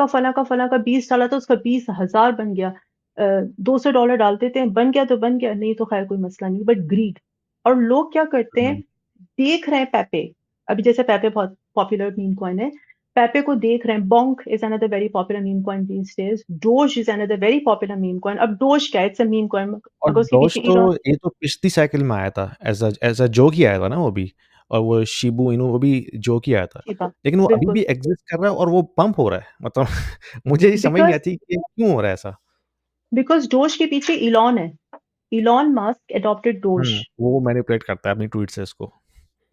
का 20 डाला तो उसका 20,000 बन गया। $200 डाल देते हैं, बन गया तो बन गया, नहीं तो खैर कोई मसला नहीं, बट ग्रीड। और लोग क्या करते हैं, हुँ। देख रहे हैं पेपे, अभी जैसे पेपे बहुत पॉपुलर मीम कॉइन है, पेपे को देख रहे हैं, Bonk is another very popular meme coin these days, Doge is another very popular meme coin. अब डोज क्या है, इट्स अ मीम कॉइन, और मगर उसके डॉज पीछे तो इलॉन ये तो पिछली साइकिल में आया था, एज़ अ जोक ही आया था ना वो भी, और वो शिबू इनू वो भी जोक ही आया था। शिबा, लेकिन वो अभी बिल्कुल, भी एग्ज़िस्ट कर रहा है और वो पंप हो रहा है। मतलब मुझे ये समझ नहीं बिकॉज आती कि क्यों हो रहा है ऐसा? बिकॉज डोज के पीछे इलॉन है। Elon Musk adopted dose. वो मैनिपुलेट करता है अपनी ट्वीट से इसको।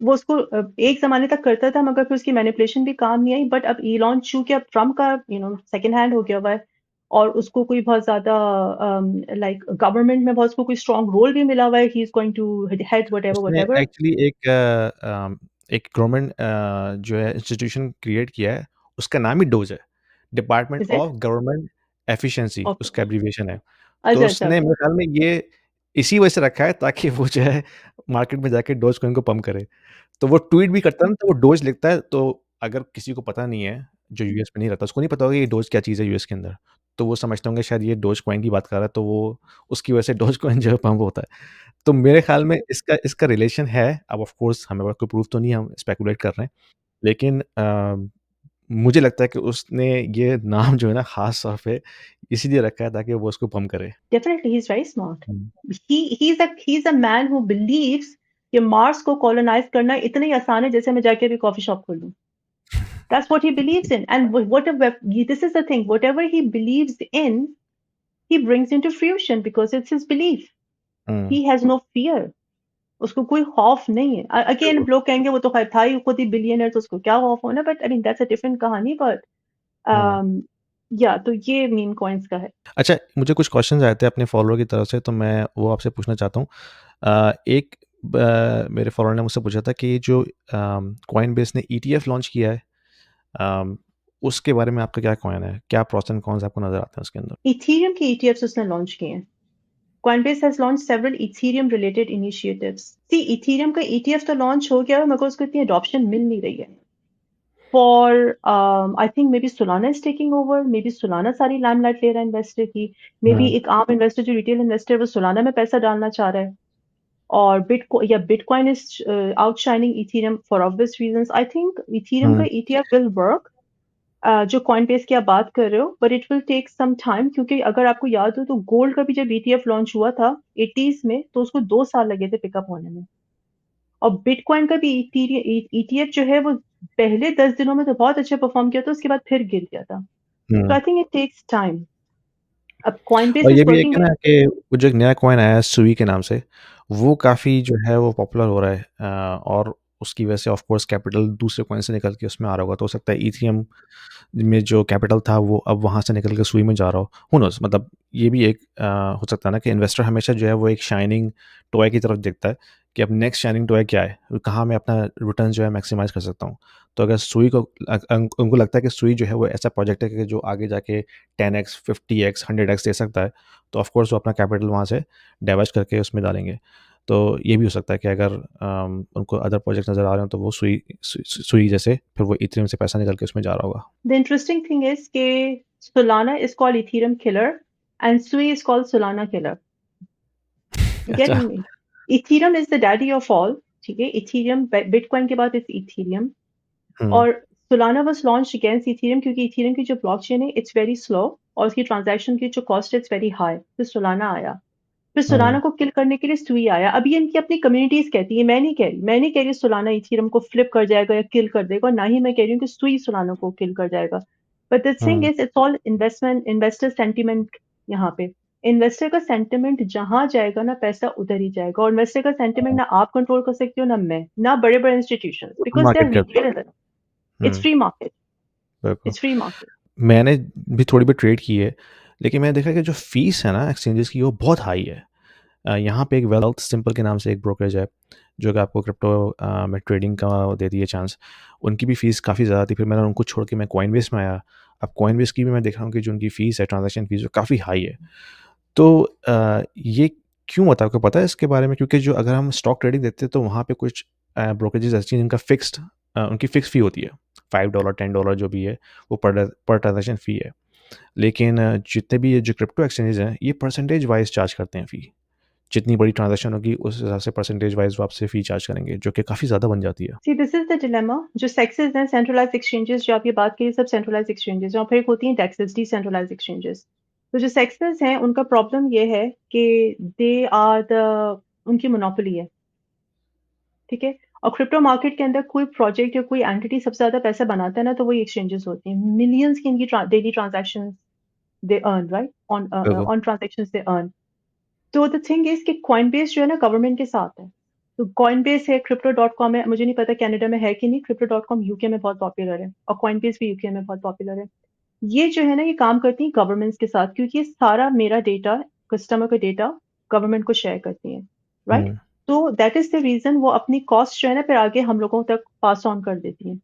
वो उसको एक ज़माने तक करता था, मगर फिर उसकी मैनिपुलेशन भी काम नहीं आई, बट अब इलॉन चूँकि अब ट्रम्प का सेकंड हैंड हो गया हुआ है, और उसको कोई बहुत ज़्यादा लाइक गवर्नमेंट में बहुत उसको कोई स्ट्रॉन्ग रोल भी मिला हुआ है, he is going to head whatever उसने व्हाटएवर। एक्चुअली एक गवर्नमेंट जो है इंस्टीट्यूशन क्रिएट किया है, उसका नाम ही डोज है। Department is it? Of government efficiency okay. उसका एब्रिविएशन है। तो अच्छा, अच्छा, उसने ओके। मेरे ख्याल में ये इसी वजह से रखा है ताकि वो जो है मार्केट में जाके डोज कॉइन को पंप करे। तो वो ट्वीट भी करता है ना, तो वो डोज लिखता है, तो अगर किसी को पता नहीं है, जो यूएस में नहीं रहता, उसको नहीं पता होगा ये डोज क्या चीज़ है यूएस के अंदर। तो वो समझते होंगे शायद ये डोज कॉइन की बात कर रहा है, तो वो उसकी वजह से डोज कॉइन जो है पंप होता है। तो मेरे ख़्याल में इसका इसका रिलेशन है। अब ऑफ़ कोर्स हमारे पास कोई प्रूफ़ तो नहीं है, हम स्पेकुलेट कर रहे हैं। लेकिन मुझे लगता है कि उसने ये नाम जो है ना ख़ास तौर पे इसीलिए रखा है ताकि वो उसको पंप करे। Definitely he is very smart. Hmm. He is a man who believes कि मार्स को कॉलोनाइज़ करना इतना ही आसान है जैसे मैं जाके अभी कॉफ़ी शॉप खोल लूँ। That's what he believes in, and whatever, this is the thing, whatever he believes in, he brings into fruition because it's his belief. Hmm, He has no fear. उसको कोई खौफ नहीं है। अगेन बिल्कुल। लोग कहेंगे वो तो खैर था ही खुद ही बिलियनर, तो उसको क्या खौफ होना, but I mean that's a different कहानी, बट हुँ। या तो ये मीम कॉइन्स का है। अच्छा, मुझे कुछ क्वेश्चन्स आए थे अपने फ़ॉलोअर की तरफ से, तो मैं वो आपसे पूछना चाहता हूँ। एक मेरे फ़ॉलोअर ने मुझसे पूछा था कि ये जो कॉइनबेस ने ईटीएफ लॉन्च किया है, अम, उसके बारे में आपका क्या कहना है? क्या प्रोस एंड कॉन्स आपको नज़र आते हैं उसके अंदर? इथीरियम के ईटीएफ्स उसने लॉन्च किए हैं। Coinbase has launched several Ethereum related initiatives. See, Ethereum का ETF तो लॉन्च हो गया, मगर उसको इतनी अडॉप्शन मिल नहीं रही है। For I think maybe Solana is taking over. Maybe Solana सारी limelight ले रहा है इन्वेस्टर की। Maybe हुँ, एक आम इन्वेस्टर जो रिटेल इन्वेस्टर है वो Solana में पैसा डालना चाह रहा है। और Bitcoin is outshining Ethereum for obvious reasons. I think Ethereum हुँ, का ETF will work. जो Coinbase की आप बात कर रहे हो, but it will take some time, क्योंकि अगर आपको याद हो तो गोल्ड का भी जब ETF लॉन्च हुआ था 80s में, तो उसको 2 साल लगे थे पिकअप होने में। और बिटकॉइन का भी ईटीएफ जो है वो पहले 10 दिनों में तो बहुत अच्छा परफॉर्म किया था, उसके बाद फिर गिर गया था। तो हुँ। I think it takes time. अब और कॉइनबेस ये इज भी है वर्किंग कि विद। ना कि वो जो एक नया कॉइन आया है सुई के नाम से, वो काफ़ी जो है वो पॉपुलर हो रहा है, और उसकी वजह से ऑफ कोर्स कैपिटल दूसरे कॉइन से निकल के उसमें आ रहा होगा, तो हो सकता है इथेरियम में जो कैपिटल था वो अब वहाँ से निकल के सुई में जा रहा हो, हु नोज़। मतलब ये भी एक हो सकता है ना कि इन्वेस्टर हमेशा जो है वो एक शाइनिंग टॉय की तरफ देखता है कि अब नेक्स्ट शाइनिंग टॉय क्या है, कहाँ मैं अपना रिटर्न जो है मैक्सिमाइज़ कर सकता हूँ। तो अगर सुई को उनको लगता है कि सुई जो है वो ऐसा प्रोजेक्ट है कि जो आगे जाके 10x, 50x, 100x दे सकता है, तो ऑफ कोर्स वो अपना कैपिटल वहाँ से डाइवर्ट करके उसमें डालेंगे। तो ये भी हो सकता है कि अगर उनको अदर प्रोजेक्ट नज़र आ रहे हो तो वो सुई जैसे फिर वो इथेरियम से पैसा निकल के उसमें जा रहा होगा। The interesting thing is कि Solana is called Ethereum killer and Sui is called Solana killer. You अच्छा। getting me? Ethereum is the daddy of all. ठीक है, Ethereum Bitcoin के बाद it's Ethereum हुँ, और Solana was launched against Ethereum क्योंकि Ethereum की जो blockchain है it's very slow और उसकी transaction की जो cost है it's very high. फिर Solana आया, फिर हुँ, Solana को किल करने के लिए Sui आया। अब ये इनकी अपनी कम्युनिटीज कहती है, मैं नहीं कह रही Solana Ethereum को फ्लिप कर जाएगा या किल कर देगा, और ना ही मैं कह रही हूँ कि Sui Solana को किल कर जाएगा। But the thing hmm, is it's all investor sentiment. यहाँ पे इन्वेस्टर का सेंटिमेंट जहां जाएगा ना पैसा उधर ही जाएगा, और इन्वेस्टर का सेंटिमेंट हुँ, ना आप कंट्रोल कर सकते हो ना मैं ना बड़े बड़े institution, because they market are करती है। Retailer. It's um, free market. बिल्कुल। It's free market. मैंने भी थोड़ी बहुत ट्रेड की है, लेकिन मैंने देखा कि जो फ़ीस है ना एक्सचेंजेस की वो बहुत हाई है। यहाँ पे एक वेल्थ सिंपल के नाम से एक ब्रोकरेज है, जो कि आपको क्रिप्टो में ट्रेडिंग का देती है चांस। उनकी भी फ़ीस काफ़ी ज़्यादा थी, फिर मैंने उनको छोड़ के मैं कॉइनबेस में आया। अब कॉइनबेस की भी मैं देख रहा हूँ कि जो उनकी फ़ीस है, ट्रांज़ैक्शन फ़ीस वो काफ़ी हाई है। तो ये क्यों होता है, आपको पता है इसके बारे में? क्योंकि जो अगर हम स्टॉक ट्रेडिंग देखते हैं तो वहाँ पे कुछ ब्रोकरेजेज़ ऐसी हैं जिनका उनकी फ़िक्स्ड फ़ी होती है। $5 $10 जो भी है, वो पर ट्रांज़ैक्शन फ़ी है। लेकिन जितने भी ये जो क्रिप्टो एक्सचेंजेज़ हैं, ये परसेंटेज वाइज़ चार्ज करते हैं फ़ी। जितनी बड़ी ट्रांज़ैक्शन होगी उस हिसाब से परसेंटेज वाइज़ वो आपसे फ़ी चार्ज करेंगे, जो कि काफ़ी ज़्यादा बन जाती है। See this is the dilemma. जो सेक्सेस हैं सेंट्रलाइज्ड एक्सचेंजेस, जो आप ये बात करिए, सब सेंट्रलाइज्ड एक्सचेंजेस, और फिर एक होती हैं डेक्सेस, डिसेंट्रलाइज्ड एक्सचेंजेस। तो जो सेक्सेस हैं उनका प्रॉब्लम ये है कि दे आर द उनकी मोनोपोली है। ठीक है, और क्रिप्टो मार्केट के अंदर कोई प्रोजेक्ट या कोई एंटिटी सबसे ज्यादा पैसा बनाता है ना, तो वो एक्सचेंजेस होती हैं। मिलियंस की इनकी daily transaction they earn, right, on बिल्कुल। On transaction they earn. तो द थिंग इज कि कॉइनबेस जो है ना गवर्नमेंट के साथ है। तो कॉइनबेस है, क्रिप्टो डॉट कॉम है, मुझे नहीं पता कनाडा में है कि नहीं। क्रिप्टो डॉट कॉम यूके में बहुत पॉपुलर है और कॉइनबेस भी यूके में बहुत पॉपुलर है। ये जो है ना ये काम करती है गवर्नमेंट्स के साथ, क्योंकि ये सारा मेरा डेटा, कस्टमर का डेटा गवर्नमेंट को शेयर करती है, राइट। हुँ, तो दैट इज द रीजन वो अपनी कॉस्ट जो है ना फिर आगे हम लोगों तक पास ऑन कर देती है,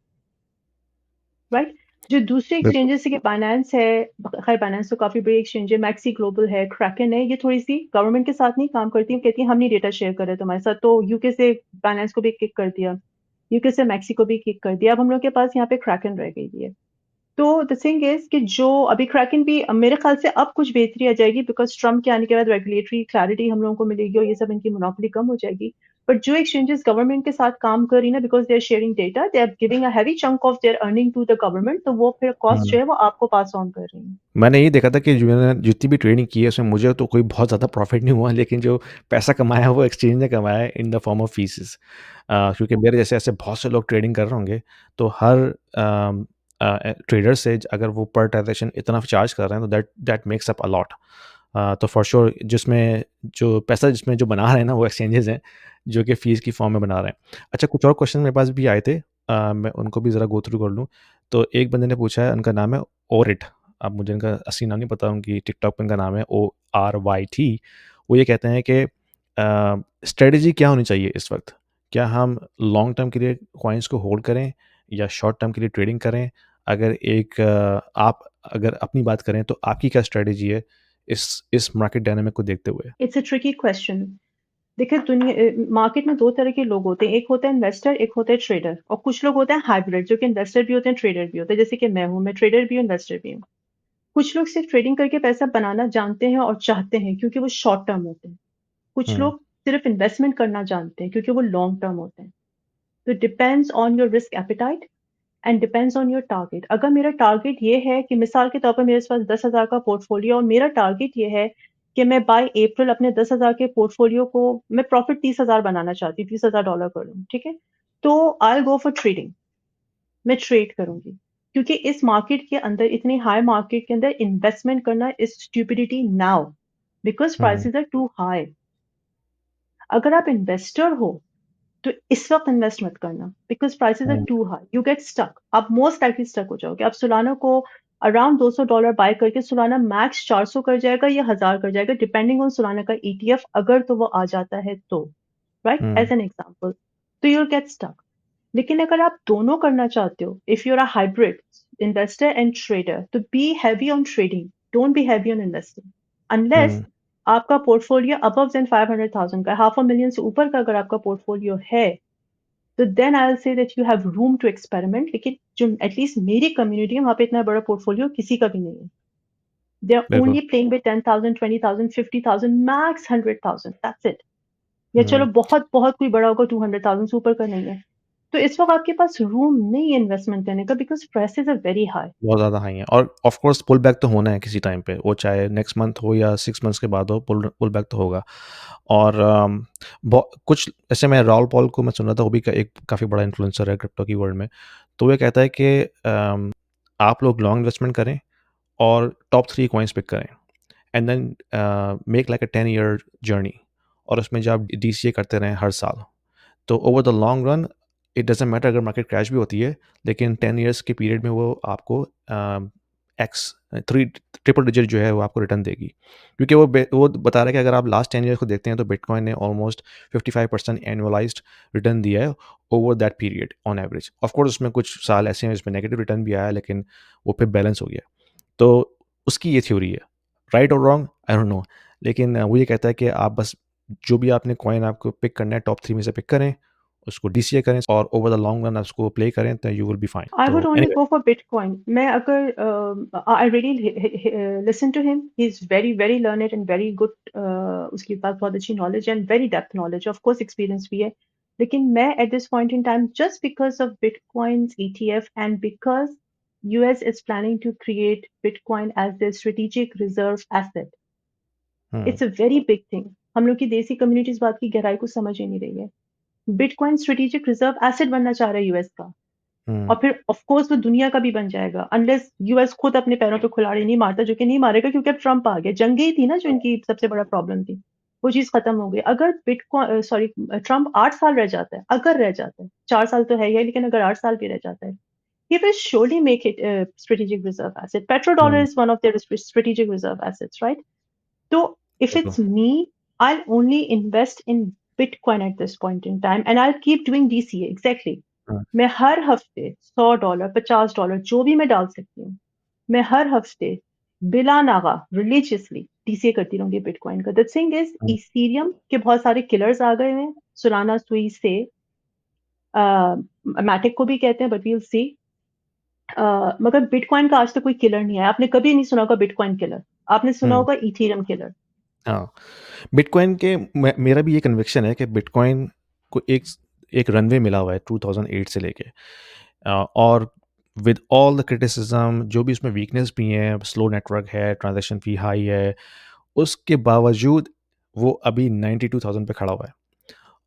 राइट। जो दूसरे बिल्कुल। एक्सचेंजेस के बाइनेंस है, खैर बाइनेंस तो काफी बड़ी एक्सचेंज है, मैक्सी ग्लोबल है, क्रैकन है, ये थोड़ी सी गवर्नमेंट के साथ नहीं काम करती है। कहती है हम नहीं डेटा शेयर कर रहे तुम्हारे साथ, तो यूके से बाइनेंस को भी किक कर दिया, यूके से मैक्सी को भी किक कर दिया। अब हम लोग के पास यहाँ पे क्रैकन रह गई है। तो द थिंग इज कि जो अभी क्रैकन भी मेरे ख्याल से अब कुछ बेहतरी आ जाएगी, बिकॉज ट्रम्प के आने के बाद रेगुलेटरी क्लैरिटी हम लोगों को मिलेगी और ये सब इनकी मोनोपोली कम हो जाएगी। बट जो एक्सचेंजेस गवर्नमेंट के साथ काम कर रही ना, because they are sharing data, they are giving a heavy chunk of their earning to the government, तो वो फिर कॉस्ट हुँ। जो है वो आपको पास ऑन कर रही है। मैंने ये देखा था कि जो मैंने जितनी भी ट्रेडिंग की है उसमें मुझे तो कोई बहुत ज़्यादा प्रॉफ़िट नहीं हुआ, लेकिन जो पैसा कमाया है वो एक्सचेंज ने कमाया है in the form of faeces. क्योंकि मेरे जैसे ऐसे बहुत से लोग ट्रेडिंग कर रहे होंगे, तो हर ट्रेडर से अगर वो पर ट्रांज़ैक्शन इतना चार्ज कर रहे हैं तो that that makes up a lot. तो फॉर श्योर जिसमें जो पैसा जिसमें जो बना रहे हैं ना वो एक्सचेंजेस हैं, जो कि फ़ीस की फॉर्म में बना रहे हैं। अच्छा, कुछ और क्वेश्चन मेरे पास भी आए थे, मैं उनको भी ज़रा गो थ्रू कर लूँ। तो एक बंदे ने पूछा है, उनका नाम है ओरिट। अब मुझे उनका असली नाम नहीं पता, उनकी टिकटॉक पे उनका नाम है ORYT। वो ये कहते हैं कि स्ट्रेटजी क्या होनी चाहिए इस वक़्त? क्या हम लॉन्ग टर्म के लिए कॉइन्स को होल्ड करें या शॉर्ट टर्म के लिए ट्रेडिंग करें? आप अगर अपनी बात करें तो आपकी क्या स्ट्रेटजी है इस मार्केट डायनामिक को देखते हुए? It's a tricky question. देखिए मार्केट में दो तरह के लोग होते हैं, एक होता है इन्वेस्टर, एक होता है ट्रेडर, और कुछ लोग होते हैं हाइब्रिड, जो कि इन्वेस्टर भी होते हैं ट्रेडर भी होते हैं, जैसे कि मैं हूँ, मैं ट्रेडर भी हूँ इन्वेस्टर भी हूँ। कुछ लोग सिर्फ ट्रेडिंग करके पैसा बनाना जानते हैं और चाहते हैं क्योंकि वो शॉर्ट टर्म होते हैं। कुछ हुँ, लोग सिर्फ इन्वेस्टमेंट करना जानते हैं क्योंकि वो लॉन्ग टर्म होते हैं। तो depends on your risk appetite and depends on your target. अगर मेरा टारगेट ये है कि मिसाल के तौर पर मेरे पास 10,000 का पोर्टफोलियो और मेरा टारगेट ये है कि मैं बाय अप्रैल अपने 10,000 के पोर्टफोलियो को मैं प्रॉफिट 30,000 बनाना चाहती हूँ, $30,000 कर लूँ, ठीक है। तो आई गो फॉर ट्रेडिंग, मैं ट्रेड करूंगी, क्योंकि इस मार्केट के अंदर, इतनी हाई मार्केट के अंदर इन्वेस्टमेंट करना is stupidity now, because hmm, prices are too high. अगर आप इन्वेस्टर हो तो इस वक्त इन्वेस्ट मत करना because prices are hmm, too high, you get stuck, आप मोस्ट लाइकली स्टक हो जाओगे। आप सोलाना को अराउंड $200 बाय करके सोलाना मैक्स 400 कर जाएगा या 1000 कर जाएगा डिपेंडिंग ऑन सोलाना का ईटीएफ, अगर तो वो आ जाता है तो, right, hmm, as an example. तो यूल गेट स्टक। लेकिन अगर आप दोनों करना चाहते हो, if you're a hybrid investor and trader, तो be heavy on trading, don't be heavy on investing, unless hmm, आपका पोर्टफोलियो अबव देन 500,000 का, 500,000 से ऊपर का अगर आपका पोर्टफोलियो है, तो then I will say that you have room to experiment. लेकिन जो एटलीस्ट मेरी कम्युनिटी है वहां पे इतना बड़ा पोर्टफोलियो किसी का भी नहीं है। दे आर बिल्कुल। Only playing with 10,000, 20,000, 50,000, max 100,000, that's it. या चलो हम्म, बहुत बहुत कोई बड़ा होगा 200,000 से ऊपर का नहीं है। तो इस वक्त आपके पास रूम नहीं है इन्वेस्टमेंट करने का because prices are very high. बहुत ज़्यादा हाई है और ऑफ कोर्स पुल बैक तो होना है किसी टाइम पे, वो चाहे नेक्स्ट मंथ हो या 6 मंथ्स के बाद हो, पुल पुल बैक तो होगा। और कुछ ऐसे मैं राहुल पॉल को मैं सुन रहा था, वो भी एक काफ़ी बड़ा इन्फ्लुएंसर है क्रिप्टो की वर्ल्ड में। तो वो कहता है कि आप लोग लॉन्ग इन्वेस्टमेंट करें और टॉप 3 कॉइन्स पिक करें and then make like a 10 year journey, और उसमें जब आप DCA करते रहें हर साल, तो over the long run it doesn't matter अगर मार्केट क्रैश भी होती है, लेकिन 10 ईयर्स के पीरियड में वो आपको एक्स थ्री ट्रिपल डिजिट जो है वो आपको रिटर्न देगी। क्योंकि वो बता रहा है कि अगर आप लास्ट 10 ईयर्स को देखते हैं तो बिटकॉइन ने ऑलमोस्ट 55% एनुअलाइज्ड रिटर्न दिया है over that period on average. Of course उसमें कुछ साल ऐसे हैं जिसमें नेगेटिव रिटर्न भी आया, लेकिन वो फिर बैलेंस हो गया। तो उसकी ये थ्योरी है, राइट और रॉन्ग आई डोंट नो, लेकिन वो ये कहता है कि आप बस जो भी आपने कॉइन आपको पिक करना है टॉप 3 में से पिक करें, उसको DCA करें और ओवर द लॉन्ग रन उसको प्ले करें, तो you will be fine. I तो would only anyway. go for Bitcoin. मैं अगर I really listen to him. He's very very learned and very good. उसके पास बहुत अच्छी knowledge and very depth knowledge. Of course experience भी है. लेकिन मैं at this point in time, just because of Bitcoin's ETF and because US is planning to create Bitcoin as their strategic reserve asset, hmm, it's a very big thing. हम लोग की देसी community इस बात की गहराई को समझ ही नहीं रही है। Bitcoin strategic reserve asset बनना चाह रहा है यूएस का, हम्म, और फिर ऑफ कोर्स वो दुनिया का भी बन जाएगा अनलेस यूएस खुद अपने पैरों पे कुल्हाड़ी नहीं मारता, जो कि नहीं मारेगा क्योंकि अब ट्रम्प आ गया। जंग ही थी ना जो इनकी सबसे बड़ा प्रॉब्लम थी, वो चीज खत्म हो गई। अगर बिटकॉइन सॉरी ट्रम्प 8 साल रह जाता है, अगर रह जाता है, 4 साल तो है ही है, लेकिन अगर 8 साल भी रह जाता है, he will surely make it a strategic reserve asset. Petrodollar hmm, is one of their strategic reserve assets, right? So if बिल्कुल। it's me, I'll only invest in Bitcoin at this point in time and I'll keep doing DCA. Exactly. हम्म, मैं हर हफ्ते $100, $50 जो भी मैं डाल सकती हूँ, मैं हर हफ्ते बिला नागा रिलीजियसली डीसीए करती रहूंगी बिटकॉइन का। The thing is hmm, Ethereum के बहुत सारे किलर्स आ गए हैं, सोलाना सुई से मैटिक को भी कहते हैं, बट वील सी। मगर बिटकॉइन का आज तक कोई किलर नहीं है। आपने कभी नहीं सुना होगा बिटकॉइन किलर, आपने सुना हम्म, होगा इथीरियम किलर। हाँ। बिटकॉइन के मेरा भी ये कन्विक्शन है कि बिटकॉइन को एक एक रनवे मिला हुआ है 2008 से लेके, और विद ऑल द क्रिटिसिज्म जो भी उसमें वीकनेस भी हैं, स्लो नेटवर्क है, ट्रांजैक्शन फी हाई है, उसके बावजूद वो अभी 92,000 पे खड़ा हुआ है।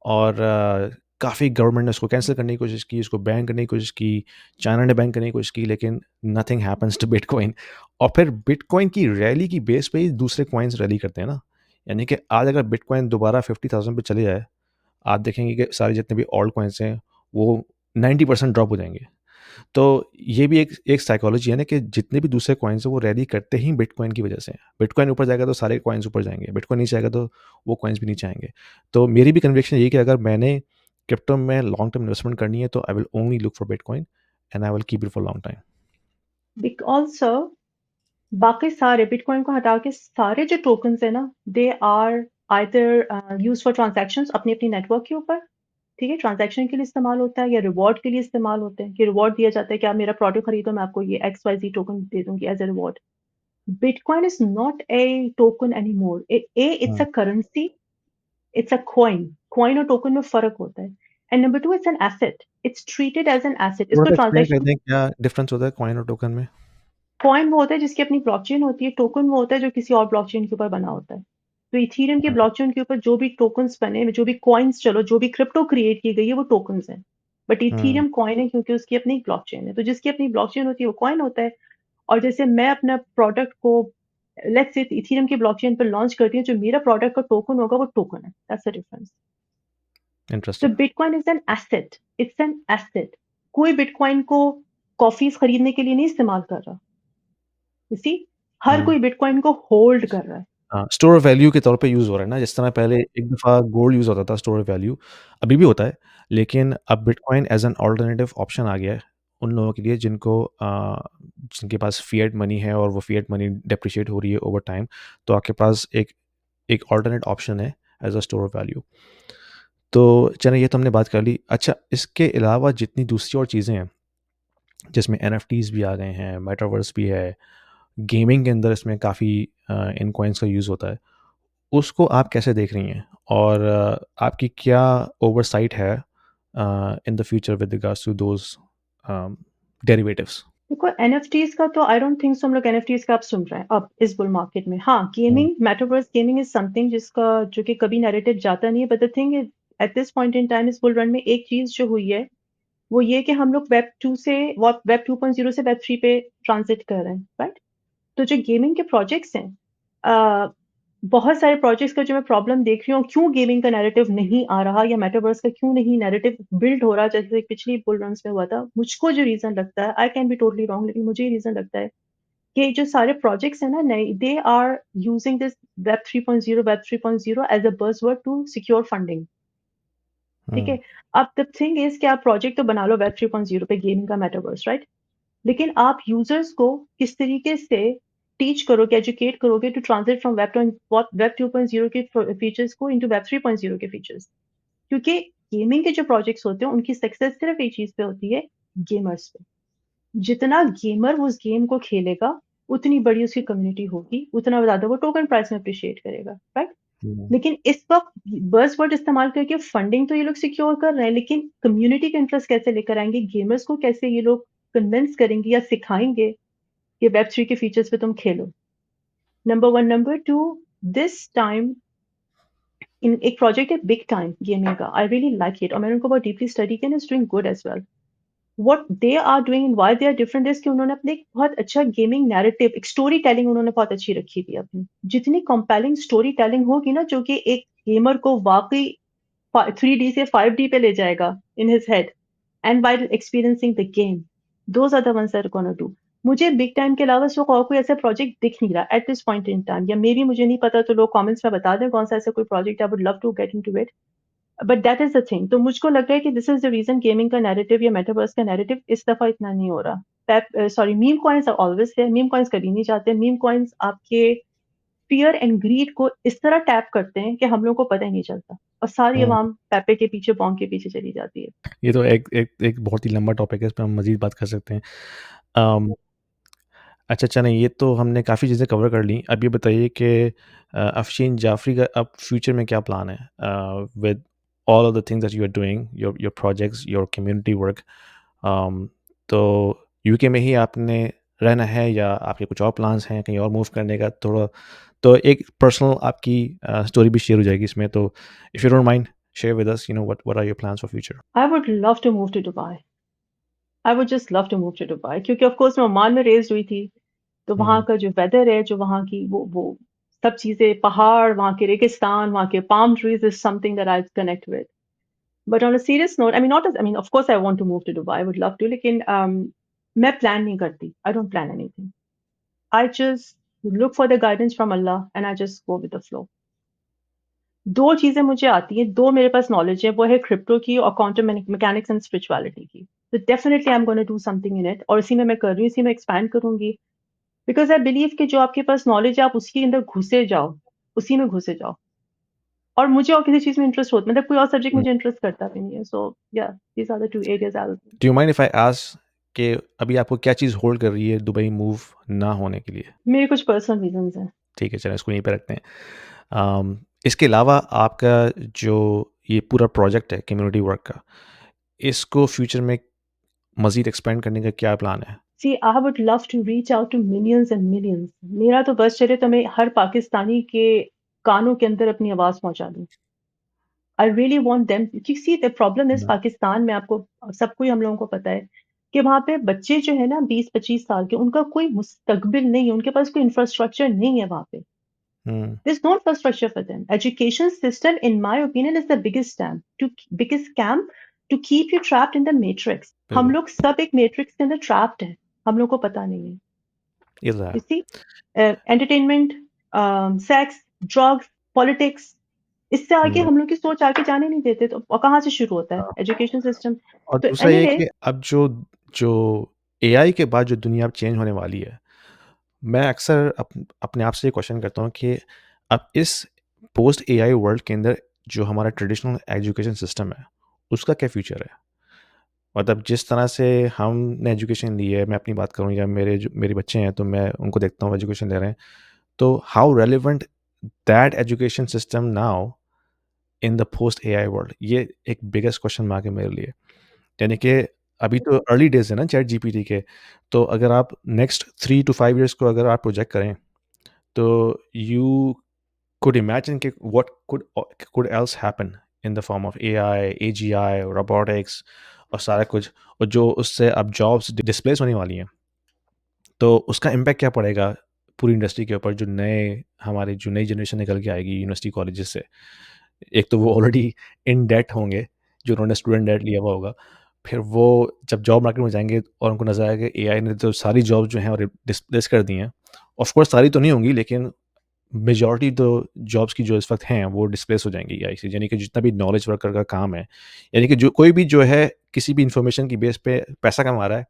और काफ़ी गवर्नमेंट ने उसको कैंसिल करने की कोशिश की, उसको बैन करने की कोशिश की, चाइना ने बैन करने की कोशिश की, लेकिन नथिंग हैपेंस टू बिटकॉइन। और फिर बिटकॉइन की रैली की बेस पे ही दूसरे कॉइन्स रैली करते हैं ना। यानी कि आज अगर बिटकॉइन दोबारा 50,000 पे चले जाए, आप देखेंगे कि सारे जितने भी ऑल्ट कॉइन्स हैं वो 90% ड्रॉप हो जाएंगे। तो ये भी एक साइकोलॉजी है ना कि जितने भी दूसरे कॉइन्स हैं वो रैली करते ही बिटकॉइन की वजह से हैं। बिटकॉइन ऊपर जाएगा तो सारे कॉइन्स ऊपर जाएंगे, बिटकॉइन नीचे आएगा तो वो कॉइन्स भी नीचे आएंगे। तो मेरी भी कन्विक्शन यही है कि अगर मैंने क्रिप्टो में लॉन्ग टर्म इन्वेस्टमेंट करनी है तो I will only look for bitcoin and I will keep it for long time. Also बाकी सारे बिटकॉइन को हटा के सारे जो टोकन्स है ना, they are either use for transactions अपनी अपनी नेटवर्क के ऊपर, ठीक है, ट्रांजैक्शन के लिए इस्तेमाल होता है, या रिवॉर्ड के लिए इस्तेमाल होते हैं कि रिवॉर्ड दिया जाता है कि आप मेरा प्रोडक्ट खरीदो, मैं आपको ये XYZ टोकन दे दूंगी as a reward. Bitcoin is not a token anymore. It's hmm. a currency. It's a coin. Coin और token में फर्क होता है। And number two, it's an asset. It's treated as an asset. थोड़ा इसको सा एक्सप्लेन कर ट्रांजैक्शन, दें क्या डिफरेंस होता है कॉइन और टोकन में। कॉइन वो होता है जिसकी अपनी ब्लॉकचेन होती है, टोकन वो होता है जो किसी और ब्लॉकचेन के ऊपर बना होता है। तो इथीरियम की हम्म, ब्लॉकचेन के ऊपर जो भी टोकन्स बने, जो भी कॉइन्स, चलो जो भी क्रिप्टो क्रिएट की गई है वो टोकन्स हैं। बट हम्म, इथीरियम कॉइन है क्योंकि उसकी अपनी ब्लॉकचेन है, तो जिसकी अपनी ब्लॉकचेन होती है वो कॉइन होता है। और जैसे मैं अपना प्रोडक्ट को लेट्स से इथीरियम की ब्लॉकचेन पर लॉन्च करती हूँ, जो मेरा प्रोडक्ट का टोकन होगा वो टोकन है, दैट्स द डिफरेंस। तो interesting. Bitcoin is an asset, it's an asset. कोई बिटकॉइन को कॉफीज खरीदने के लिए नहीं इस्तेमाल कर रहा, यू सी, हर हुँ। कोई बिटकॉइन को होल्ड कर रहा है। हाँ, स्टोर ऑफ वैल्यू के तौर पे यूज़ हो रहा है ना, जिस तरह पहले एक दफ़ा गोल्ड यूज़ होता था स्टोर ऑफ वैल्यू, अभी भी होता है, लेकिन अब Bitcoin as an alternative option आ गया है, उन लोगों के लिए जिनके पास फिएट मनी है और वो फिएट मनी डेप्रिशिएट हो रही है ओवर टाइम, तो आपके पास एक एक अल्टरनेट ऑप्शन है as a store of value. तो चलिए ये तो हमने बात कर ली। अच्छा, इसके अलावा जितनी दूसरी और चीज़ें हैं, जिसमें एनएफटीज़ भी आ गए हैं, मेटावर्स भी है, गेमिंग के अंदर इसमें काफ़ी इन कॉइन्स का यूज़ होता है। उसको आप कैसे देख रही हैं? और आपकी क्या ओवरसाइट है in the future with regards to those derivatives? देखो एनएफटीज का तो आई डोंट थिंक सो हम लोग एनएफटीज का आप सुन रहे हैं अब इस बुल मार्केट में। हाँ, हुँ, gaming, metaverse gaming is something जिसका जो कि कभी नैरेटिव जाता नहीं है, but the thing is at this point in time इस बुल रन में एक चीज जो हुई है वो ये कि हम लोग वेब 2 से वेब 2.0 से वेब 3 पे ट्रांजिट कर रहे हैं, राइट? तो जो गेमिंग के प्रोजेक्ट्स हैं, अ, बहुत सारे प्रोजेक्ट्स का जो मैं प्रॉब्लम देख रही हूँ, क्यों गेमिंग का नैरेटिव नहीं आ रहा या मेटावर्स का क्यों नहीं नैरेटिव बिल्ड हो रहा जैसे पिछली बुल रन्स में हुआ था। मुझको जो रीज़न लगता है, I can be totally wrong, लेकिन मुझे ये रीज़न लगता है कि जो सारे प्रोजेक्ट्स हैं ना नए, they are using this web 3.0 as a buzzword to secure funding, ठीक हुँ, है? अब द थिंग इज़ कि आप प्रोजेक्ट तो बना लो वेब 3.0 पे गेमिंग का मेटावर्स, राइट? लेकिन आप यूजर्स को किस तरीके से टीच करोगे, एजुकेट करोगे टू ट्रांजिट फ्रॉम वेब 2.0 के फीचर्स को इनटू वेब 3.0 के फीचर्स? क्योंकि गेमिंग के जो प्रोजेक्ट्स होते हैं उनकी सक्सेस सिर्फ एक चीज पे होती है, गेमर्स पे। जितना गेमर उस गेम को खेलेगा उतनी बड़ी उसकी कम्युनिटी होगी, उतना ज्यादा वो टोकन प्राइस में अप्रिशिएट करेगा, राइट? हुँ, लेकिन इस वक्त बज़वर्ड इस्तेमाल करके फंडिंग तो ये लोग सिक्योर कर रहे हैं, लेकिन कम्युनिटी का इंटरेस्ट कैसे लेकर आएंगे, गेमर्स को कैसे ये लोग कन्विंस करेंगे या सिखाएंगे कि वेब 3 के फीचर्स पे तुम खेलो? Number 1, number 2, this time in एक प्रोजेक्ट है बिग टाइम गेमिंग का, आई रियली लाइक इट और मैंने उनको बहुत डीपली स्टडी किया, it's doing good as well. What they are doing and why they are different is कि उन्होंने अपने एक बहुत अच्छा गेमिंग नैरेटिव, एक स्टोरी टेलिंग उन्होंने बहुत अच्छी रखी थी अपनी। जितनी कंपेलिंग स्टोरी टेलिंग होगी ना, जो कि एक गेमर को वाक़ई 3D से 5D पे ले जाएगा in his head and by experiencing the game, those are the ones that are gonna do. मुझे बिग टाइम के अलावा सो और कोई ऐसा प्रोजेक्ट दिख नहीं रहा eight this point in time, या मे बी मुझे नहीं पता तो लोग कमेंट्स में बता दें कौन सा ऐसा कोई project I would love to get into it, but that is the thing. तो मुझको लग रहा है कि this is the reason gaming का नैरेटिव या मेटावर्स का नैरेटिव इस दफा इतना नहीं हो रहा। Sorry, meme coins are always there, meme coins कभी नहीं जाते, मीम कॉइन्स आपके फ़ियर एंड ग्रीड को इस तरह टैप करते हैं कि हम लोगों को पता ही नहीं चलता और सारी हुँ। अवाम पेप्पे के पीछे, पोंग के पीछे चली जाती है। ये तो एक बहुत ही लंबा टॉपिक है, इस पे हम मज़ीद बात कर सकते हैं। अम, अच्छा चलें, ये तो हमने काफ़ी चीज़ें कवर कर लीं। अब ये बताइए कि अफ़शीन जाफ़री का अब फ्यूचर में क्या प्लान है? With all of the things that you are doing, your projects, your community work, तो यूके में ही आपने रहना है या आपके कुछ और प्लान्स हैं कहीं और मूव करने का? थोड़ा तो एक पर्सनल आपकी स्टोरी भी शेयर हो जाएगी इसमें, तो if you don't mind share with us, what are your plans for future? I would love to move to Dubai, I would just love to move to Dubai, क्योंकि of course मैं Oman में raised हुई थी, तो वहाँ हुँ, का जो weather है, जो वहाँ की वो सब चीज़ें, पहाड़, वहाँ के रेगिस्तान, वहाँ के palm trees is something that I connect with. But on a serious note, I mean not I mean of course I want to move to Dubai, I would love to, लेकिन मैं प्लान नहीं करती। I don't plan anything. I just look for the guidance from Allah and I just go with the flow. 2 चीज़ें मुझे आती हैं, 2 मेरे पास knowledge है, वो है क्रिप्टो की और क्वांटम मैकेनिक्स एंड स्पिरिचुअलिटी की। तो definitely I am gonna do something in it और इसी में मैं कर रही हूँ, इसी में एक्सपैंड करूँगी। बिकॉज़ आई बिलीव कि जो आपके पास नॉलेज है आप उसके अंदर घुसे जाओ, उसी में घुसे जाओ। और मुझे और किसी चीज़ में इंटरेस्ट होता मतलब कोई और सब्जेक्ट हुँ। मुझे इंटरेस्ट करता भी नहीं है। So yeah these are the 2 areas I will. Do you mind if I ask कि अभी आपको क्या चीज़ होल्ड कर रही है दुबई मूव ना होने के लिए? मेरे कुछ पर्सनल रीज़न्स हैं। ठीक है, चलें इसको यहीं पे रखते हैं। इसके अलावा आपका जो ये पूरा प्रोजेक्ट है कम्युनिटी वर्क का, इसको फ्यूचर में मज़ीद एक्सपेंड करने का क्या प्लान है? See I would love to reach out to millions and millions. मेरा तो बस चले तो मैं हर पाकिस्तानी के कानों के अंदर अपनी आवाज़ पहुँचा दूँ। आई रियली वांट देम, क्योंकि सी द प्रॉब्लम इज़ हुँ, पाकिस्तान में आपको सबको ही हम लोगों को पता है कि वहाँ पे बच्चे जो है ना 20-25 साल के, उनका कोई मुस्तकबिल नहीं है, उनके पास कोई इंफ्रास्ट्रक्चर नहीं है वहाँ पे। There's no infrastructure for them. Education system, in my opinion, is the biggest scam to keep you trapped in the matrix. हम बिल्कुल, लोग सब एक matrix के अंदर trapped हैं. हम लोग को पता नहीं है. ये तो है। You see, entertainment, sex, drugs, politics. इससे आगे हुँ, हम लोग की सोच आगे जाने नहीं देते. तो और कहाँ से शुरू होता है? हाँ, एजुकेशन सिस्टम. और तो दूसरा ये है एनीवे, कि अब जो एआई के बाद जो दुनिया अब चेंज होने वाली है, मैं अक्सर अपने आप से ये क्वेश्चन करता हूँ कि अब इस पोस्ट एआई वर्ल्ड के अंदर जो हमारा ट्रेडिशनल एजुकेशन सिस्टम है, उसका क्या फ्यूचर है? मतलब जिस तरह से हमने एजुकेशन ली है, मैं अपनी बात करूँ या मेरे बच्चे हैं, तो मैं उनको देखता हूँ एजुकेशन ले रहे हैं, तो how relevant that education system now in the post AI world, ये एक बिगेस्ट क्वेश्चन मार्क है मेरे लिए। यानी कि अभी तो अर्ली डेज़ है ना चैट जीपीटी के, तो अगर आप नेक्स्ट 3 टू 5 इयर्स को अगर आप प्रोजेक्ट करें, तो यू कुड इमेजिन कि what could else happen in the form of AI, AGI, robotics और सारा कुछ, और जो उससे अब जॉब्स डिस्प्लेस होने वाली हैं, तो उसका इम्पैक्ट क्या पड़ेगा पूरी इंडस्ट्री के ऊपर, जो नई जनरेशन निकल के आएगी यूनिवर्सिटी कॉलेजेस से। एक तो वो ऑलरेडी इन डेट होंगे, जो उन्होंने स्टूडेंट डेट लिया हुआ होगा। फिर वो जब जॉब मार्केट में जाएँगे और उनको नज़र आएगा कि एआई ने तो सारी जॉब जो हैं वो डिस्प्लेस कर दी हैं। ऑफ कोर्स सारी तो नहीं होंगी, लेकिन मेजॉरिटी तो जॉब्स की जो इस वक़्त हैं वो डिस्प्लेस हो जाएँगी एआई से। यानी कि जितना भी नॉलेज वर्कर का काम है, यानी कि जो कोई भी जो है किसी भी इन्फॉर्मेशन की बेस पे पैसा कमा रहा है,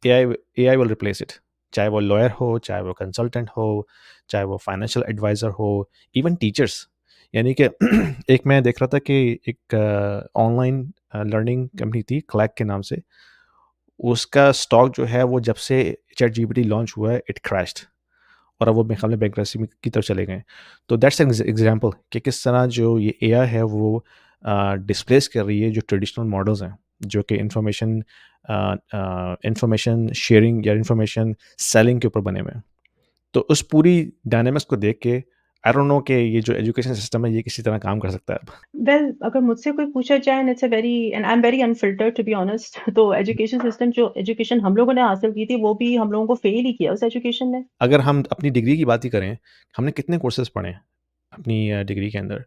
AI AI will replace it. चाहे वो लॉयर हो, चाहे वो कंसल्टेंट हो, चाहे वो फाइनेंशियल एडवाइज़र हो, इवन टीचर्स। यानी कि एक मैं देख रहा था कि एक ऑनलाइन लर्निंग कंपनी थी क्लैक के नाम से, उसका स्टॉक जो है वो जब से चैट जीपीटी लॉन्च हुआ है इट क्रैश्ड, और अब वो मेरे ख्याल में बैंकरप्सी की तरफ चले गए। तो दैट्स एन एग्जांपल कि किस तरह जो ये एआई है वो डिस्प्लेस कर रही है जो ट्रेडिशनल मॉडल्स हैं, जो कि इंफॉर्मेशन शेयरिंग या इंफॉर्मेशन सेलिंग के ऊपर बने हुए हैं। तो उस पूरी डायनामिक्स को देख के आई डोंट नो कि ये जो एजुकेशन सिस्टम है ये किसी तरह काम कर सकता है अब। वेल, अगर मुझसे कोई पूछा जाए, and I am very unfiltered to be honest, तो एजुकेशन सिस्टम, जो एजुकेशन हम लोगों ने हासिल की थी, वो भी हम लोगों को फेल ही किया उस एजुकेशन ने. अगर हम अपनी डिग्री की बात ही करें, हमने कितने कोर्सेज पढ़े हैं अपनी डिग्री के अंदर?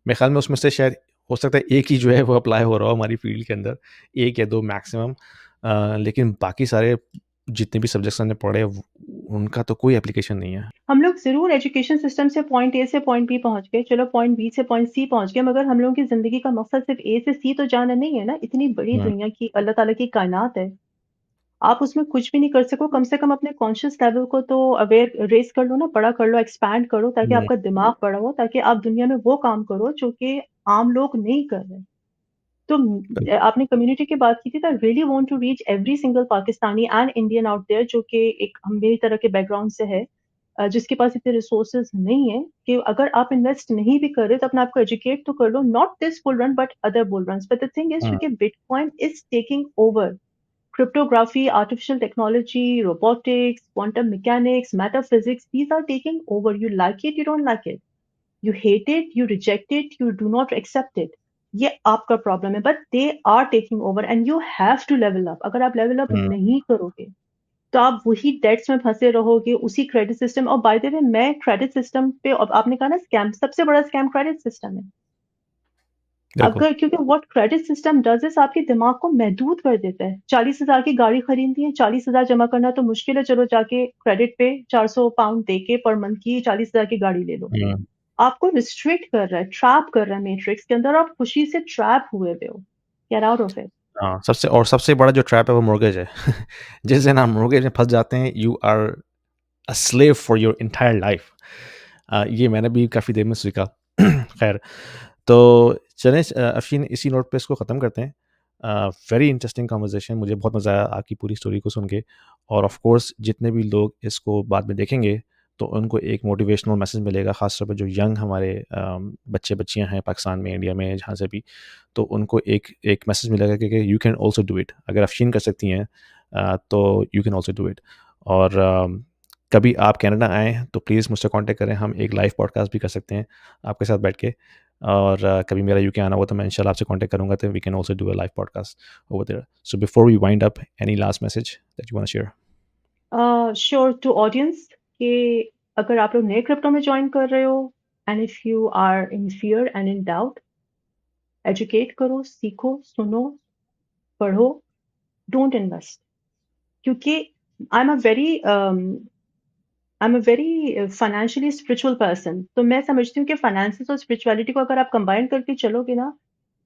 मेरे ख्याल में उसमें से शायद हो सकता है एक ही जो है वो अप्लाई हो रहा हो हमारी फील्ड के अंदर, 1 या 2 मैक्सिमम। लेकिन बाकी सारे जितने भी सब्जेक्ट्स हमने पढ़े उनका तो कोई एप्लीकेशन नहीं है। हम लोग ज़रूर एजुकेशन सिस्टम से पॉइंट ए से पॉइंट बी पहुँच गए, चलो पॉइंट बी से पॉइंट सी पहुँच गए, मगर हम लोगों की ज़िंदगी का मकसद सिर्फ़ ए से सी तो जाना नहीं है ना, इतनी बड़ी हुँ, दुनिया की अल्लाह ताला की कायनात है। आप उसमें कुछ भी नहीं कर सको, कम से कम अपने कॉन्शियस लेवल को तो रेज़ कर लो ना, बड़ा कर लो, एक्सपैंड करो, ताकि हुँ, आपका दिमाग बड़ा हो, ताकि आप दुनिया में वो काम करो जो कि आम लोग नहीं कर रहे। तो बिल्कुल। आपने कम्युनिटी की बात की थी, तो I really want to reach every single Pakistani and Indian out there, जो कि एक मेरी तरह के बैकग्राउंड से है, जिसके पास इतने रिसोर्सेज नहीं है, कि अगर आप इन्वेस्ट नहीं भी कर रहे तो अपने आप को एजुकेट तो कर लो, not this bull run but other bull run. But the thing is um, कि Bitcoin is taking over. Cryptography, artificial technology, robotics, quantum mechanics, metaphysics, these are taking over. You like it, you don't like it. You hate it, you reject it, you do not accept it. ये आपका problem है, but they are taking over and you have to level up. अगर आप level up हुँ, नहीं करोगे तो आप वही डेट्स में फंसे रहोगे, उसी क्रेडिट सिस्टम. और बाय द वे, मैं क्रेडिट सिस्टम पे, अब आपने कहा ना स्कैम, सबसे बड़ा स्कैम क्रेडिट सिस्टम है. बिल्कुल। अगर, क्योंकि what credit system does is आपके दिमाग को महदूद कर देता है. 40,000 की गाड़ी खरीदनी है, 40,000 जमा करना तो मुश्किल है, चलो जाके क्रेडिट पे 400 पाउंड दे के पर मंथ की 40,000 की गाड़ी ले लो. हुँ, आपको रिस्ट्रिक्ट कर रहा है, ट्रैप कर रहा है मैट्रिक्स के अंदर, आप खुशी से ट्रैप हुए हुए हो. Gate out of it. हाँ, सबसे बड़ा जो ट्रैप है वो मॉर्गेज है। जिस दिन आप मॉर्गेज में फँस जाते हैं, you are a slave for your entire life. ये मैंने भी काफ़ी देर में सीखा। खैर, तो चलें, अफ़ीन, इसी नोट पे इसको ख़त्म करते हैं। वेरी इंटरेस्टिंग कन्वर्सेशन, मुझे बहुत मज़ा आया आपकी पूरी स्टोरी को सुन के, और ऑफ़ कोर्स जितने भी लोग इसको बाद में देखेंगे तो उनको एक मोटिवेशनल मैसेज मिलेगा, ख़ास तौर पे जो यंग हमारे बच्चे-बच्चियाँ हैं पाकिस्तान में, इंडिया में, जहाँ से भी, तो उनको एक एक मैसेज मिलेगा कि you can also do it. अगर अफ़ीन कर सकती हैं, तो you can also do it. और कभी आप कनाडा आएँ तो प्लीज़ मुझसे कॉन्टैक्ट करें, हम एक लाइव पॉडकास्ट भी कर सकते हैं आपके साथ बैठ के। और कभी मेरा यूके आना हुआ तो मैं इंशाल्लाह आपसे कॉन्टैक्ट करूँगा, तो we can also do a live podcast over there. So before we wind up, any last message that you want to share? Sure to audience, कि अगर आप लोग नए क्रिप्टो में जॉइन कर रहे हो and if you are in fear and in doubt, educate करो, सीखो, सुनो, पढ़ो, डोंट इन्वेस्ट। क्योंकि I am a very financially spiritual person, तो मैं समझती हूँ कि फाइनेंसेस और स्पिरिचुअलिटी को अगर आप कंबाइन करके चलोगे ना,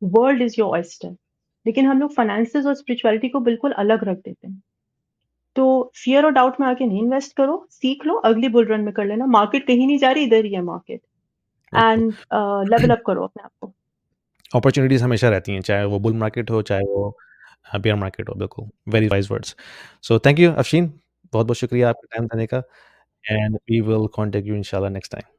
वर्ल्ड इज योर ऑयस्टर। लेकिन हम लोग फाइनेंसेस और स्पिरिचुअलिटी को बिल्कुल अलग रख देते हैं। तो फियर और डाउट में आके नहीं इन्वेस्ट करो, सीख लो, अगली बुल रन में कर लेना। मार्केट कहीं नहीं जा रही, इधर ही है मार्केट। बिल्कुल। एंड लेवल अप करो अपने आप को। अपॉर्च्युनिटीज़ हमेशा रहती हैं, चाहे वो बुल मार्केट हो, चाहे वो बेयर मार्केट हो, बिल्कुल। Very wise words. So thank you Afsheen, बहुत-बहुत शुक्रिया आपका टाइम देने का and we will contact you इंशाल्लाह नेक्स्ट टाइम।